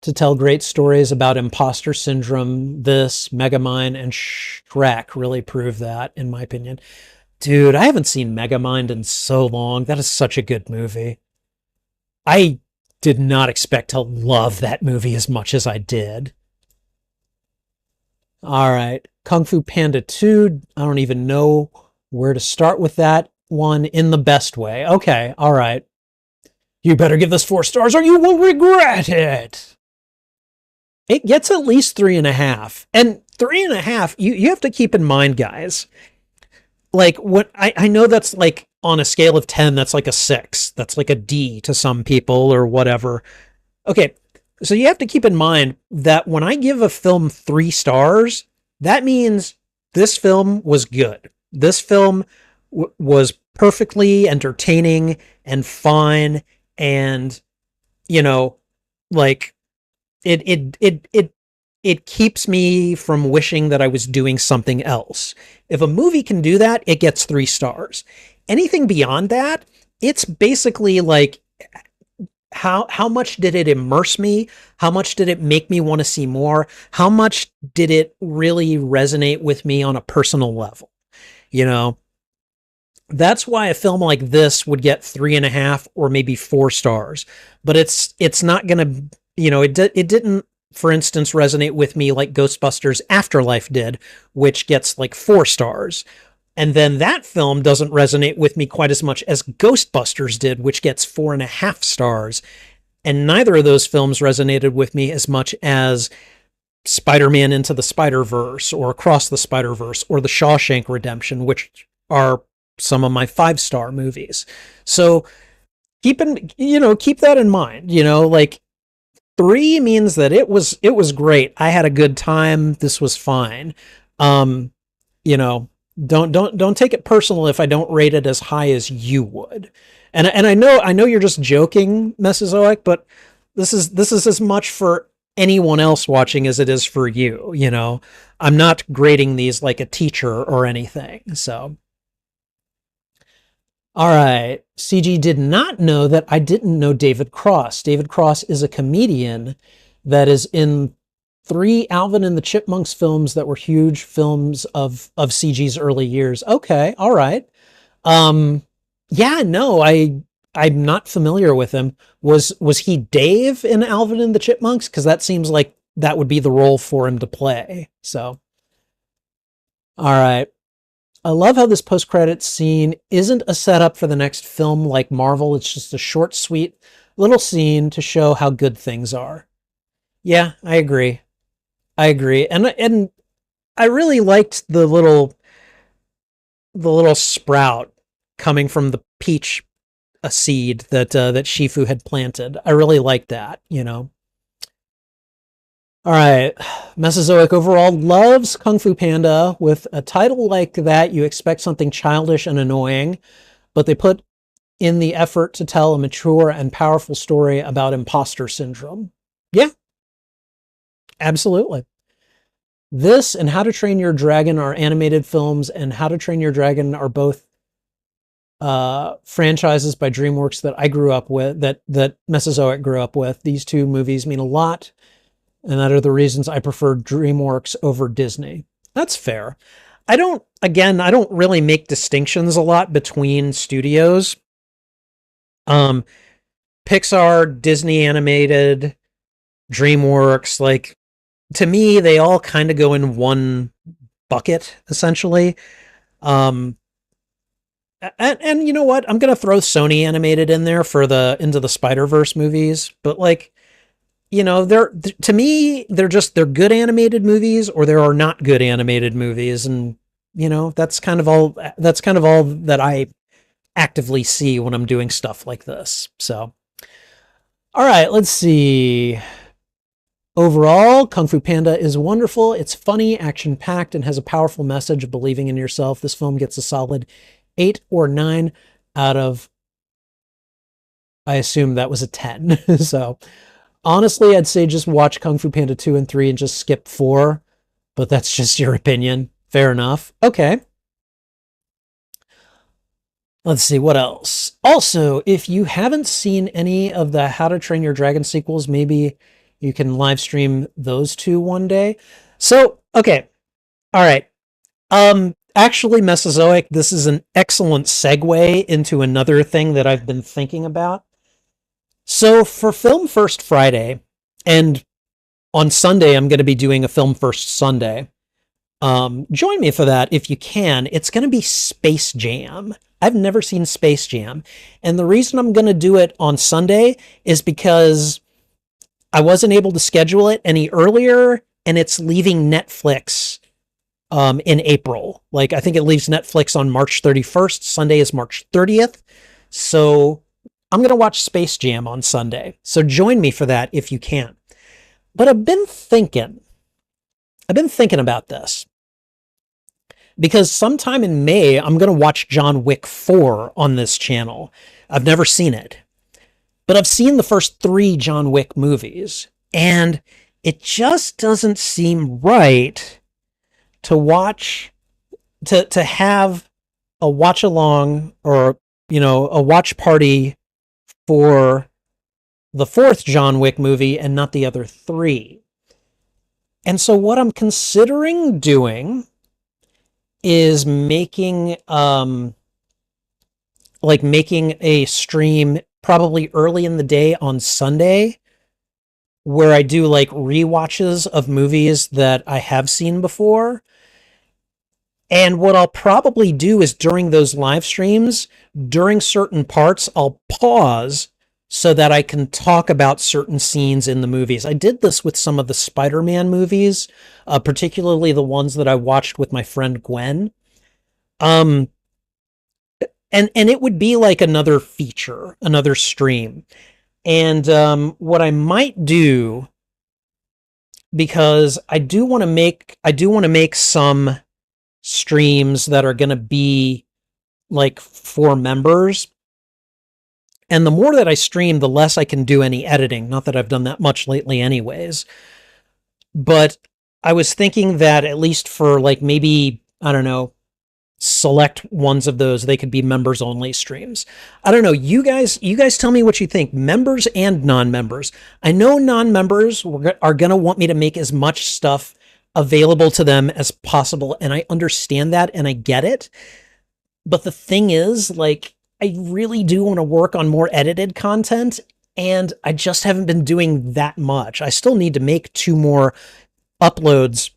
to tell great stories about imposter syndrome. This, Megamind, and Shrek really prove that, in my opinion. Dude, I haven't seen Megamind in so long. That is such a good movie. I did not expect to love that movie as much as I did. All right. Kung Fu Panda 2. I don't even know where to start with that one in the best way. Okay. All right. You better give this 4 stars or you will regret it. It gets at least 3.5. And 3.5, you have to keep in mind, guys. Like, what I know that's like on a scale of 10, that's like a 6. That's like a D to some people or whatever. Okay, so you have to keep in mind that when I give a film 3 stars, that means this film was good. This film was perfectly entertaining and fun, and you know, like it it keeps me from wishing that I was doing something else. If a movie can do that, it gets 3 stars. Anything beyond that, it's basically like how much did it immerse me? How much did it make me want to see more? How much did it really resonate with me on a personal level? You know, that's why a film like this would get 3.5 or maybe 4 stars. But it's not gonna, it didn't, for instance, resonate with me like Ghostbusters Afterlife did, which gets like 4 stars. And then that film doesn't resonate with me quite as much as Ghostbusters did, which gets 4.5 stars. And neither of those films resonated with me as much as Spider-Man Into the Spider-Verse or Across the Spider-Verse or The Shawshank Redemption, which are some of my 5-star movies. So keep that in mind. Like 3 means that it was great. I had a good time. This was fine. Um, you know, don't take it personal if I don't rate it as high as you would. And I know you're just joking, Mesozoic, but this is as much for anyone else watching as it is for you. I'm not grading these like a teacher or anything. So, all right. CG did not know that I didn't know David Cross. David Cross is a comedian that is in 3 Alvin and the Chipmunks films that were huge films of CG's early years. Okay, all right. Um, yeah, no, I'm not familiar with him. Was he Dave in Alvin and the Chipmunks? Because that seems like that would be the role for him to play. So, all right. I love how this post-credits scene isn't a setup for the next film like Marvel. It's just a short, sweet little scene to show how good things are. Yeah, I agree. I agree. And I really liked the little sprout coming from the peach a seed that Shifu had planted. I really liked that. All right. Mesozoic overall loves Kung Fu Panda. With a title like that, you expect something childish and annoying, but they put in the effort to tell a mature and powerful story about imposter syndrome. Yeah, absolutely. This and How to Train Your Dragon are animated films, and How to Train Your Dragon are both franchises by DreamWorks that I grew up with, that Mesozoic grew up with. These 2 movies mean a lot, and that are the reasons I prefer DreamWorks over Disney. That's fair. I don't really make distinctions a lot between studios. Um, Pixar, Disney animated, DreamWorks, like to me, they all kind of go in one bucket, essentially. Um, and you know what? I'm gonna throw Sony animated in there for the Into the Spider-Verse movies, but like, they're to me, they're good animated movies, or there are not good animated movies, and that's kind of all that I actively see when I'm doing stuff like this. So, all right, let's see. Overall, Kung Fu Panda is wonderful. It's funny, action-packed, and has a powerful message of believing in yourself. This film gets a solid 8 or 9 out of, I assume that was a 10. So, honestly, I'd say just watch Kung Fu Panda 2 and 3 and just skip 4, but that's just your opinion. Fair enough. Okay. Let's see, what else? Also, if you haven't seen any of the How to Train Your Dragon sequels, maybe you can live stream those 2 one day. So, okay. All right. Actually, Mesozoic, this is an excellent segue into another thing that I've been thinking about. So, for Film First Friday, and on Sunday, I'm going to be doing a Film First Sunday. Join me for that if you can. It's going to be Space Jam. I've never seen Space Jam. And the reason I'm going to do it on Sunday is because I wasn't able to schedule it any earlier, and it's leaving Netflix in April. Like, I think it leaves Netflix on March 31st. Sunday is March 30th. So I'm going to watch Space Jam on Sunday. So join me for that if you can. But I've been thinking about this. because sometime in May, I'm going to watch John Wick 4 on this channel. I've never seen it, but I've seen the first three John Wick movies, and it just doesn't seem right to watch, to have a watch along, or, a watch party for the fourth John Wick movie and not the other three. And so what I'm considering doing is making making a stream probably early in the day on Sunday, where I do like rewatches of movies that I have seen before. And what I'll probably do is during those live streams, during certain parts, I'll pause so that I can talk about certain scenes in the movies. I did this with some of the Spider-Man movies, particularly the ones that I watched with my friend Gwen. And it would be like another feature, another stream. And what I might do, because I do want to make some streams that are going to be like for members. And the more that I stream, the less I can do any editing. Not that I've done that much lately anyways. But I was thinking that at least for like maybe, I don't know, select ones of those, they could be members only streams. I don't know. You guys tell me what you think, members and non-members. I know non-members are going to want me to make as much stuff available to them as possible. And I understand that and I get it. But the thing is, like, I really do want to work on more edited content, and I just haven't been doing that much. I still need to make 2 more uploads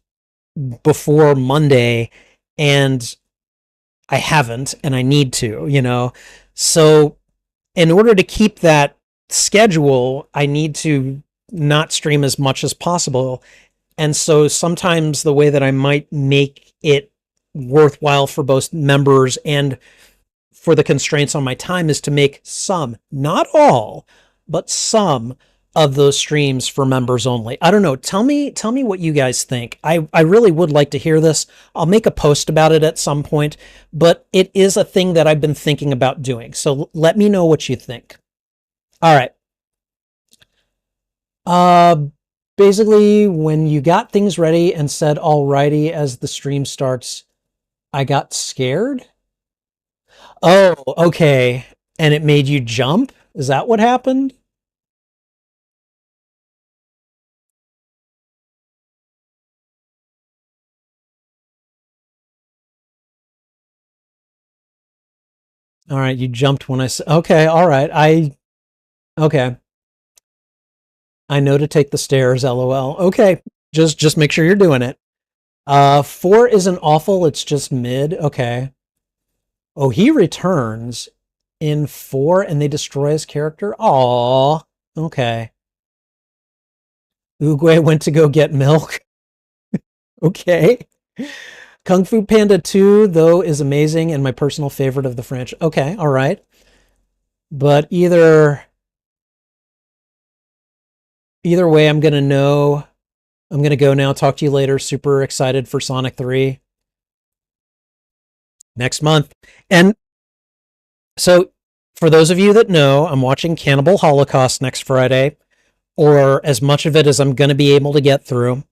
before Monday, and I haven't, and I need to, So in order to keep that schedule, I need to not stream as much as possible. And so sometimes the way that I might make it worthwhile for both members and for the constraints on my time is to make some, not all, but some of those streams for members only. I don't know. Tell me what you guys think. I really would like to hear this. I'll make a post about it at some point, but it is a thing that I've been thinking about doing. So let me know what you think. All right. Basically, when you got things ready and said alrighty as the stream starts, I got scared. Oh, okay. And it made you jump? Is that what happened? All right, you jumped when I said, okay, all right. Okay. I know to take the stairs, LOL. Okay. Just make sure you're doing it. 4 isn't awful, it's just mid. Okay. Oh, he returns in 4 and they destroy his character? Aw. Okay. Oogway went to go get milk. Okay. Kung Fu Panda 2, though, is amazing and my personal favorite of the franchise. Okay, all right. But either way, I'm going to know. I'm going to go now. Talk to you later. Super excited for Sonic 3 next month. And so for those of you that know, I'm watching Cannibal Holocaust next Friday, or as much of it as I'm going to be able to get through.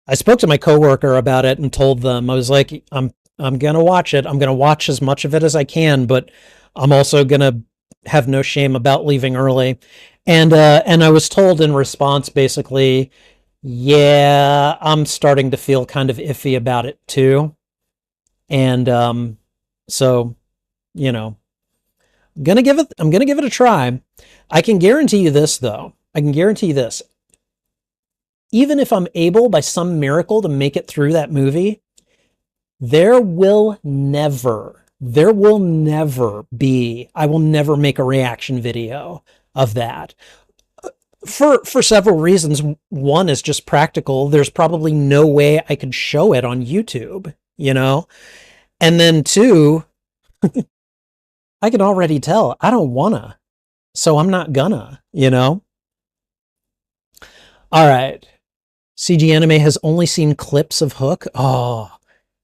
I spoke to my coworker about it and told them, I was like, I'm going to watch it. I'm going to watch as much of it as I can, but I'm also going to have no shame about leaving early. And I was told in response, basically, yeah, I'm starting to feel kind of iffy about it too. And so, I'm going to give it a try. I can guarantee you this, though. I can guarantee you this. Even if I'm able by some miracle to make it through that movie, there will never be, I will never make a reaction video of that. For several reasons. One is just practical. There's probably no way I could show it on YouTube, And then 2, I can already tell I don't wanna, so I'm not gonna, All right. CG Anime has only seen clips of Hook. Oh,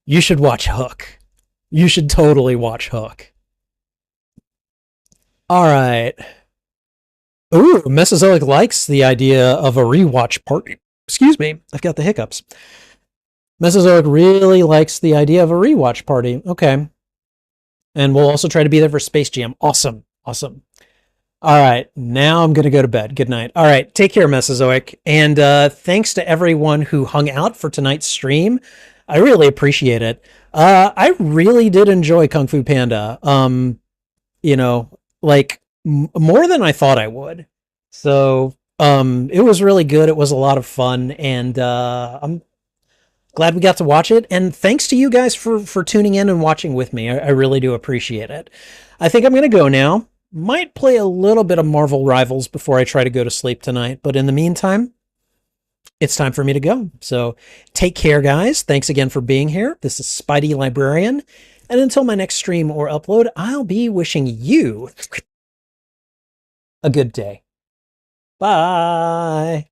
You should watch Hook. You should totally watch Hook. All right. Ooh, Mesozoic likes the idea of a rewatch party. Excuse me, I've got the hiccups. Mesozoic really likes the idea of a rewatch party. Okay. And we'll also try to be there for Space Jam. Awesome. Awesome. All right. Now I'm going to go to bed. Good night. All right. Take care, Mesozoic. And thanks to everyone who hung out for tonight's stream. I really appreciate it. I really did enjoy Kung Fu Panda. You know, like more than I thought I would. So it was really good. It was a lot of fun. And I'm glad we got to watch it, and thanks to you guys for tuning in and watching with me. I really do appreciate it. I think I'm going to go now. Might play a little bit of Marvel Rivals before I try to go to sleep tonight, but in the meantime, it's time for me to go. So take care, guys. Thanks again for being here. This is Spidey Librarian, and until my next stream or upload, I'll be wishing you a good day. Bye.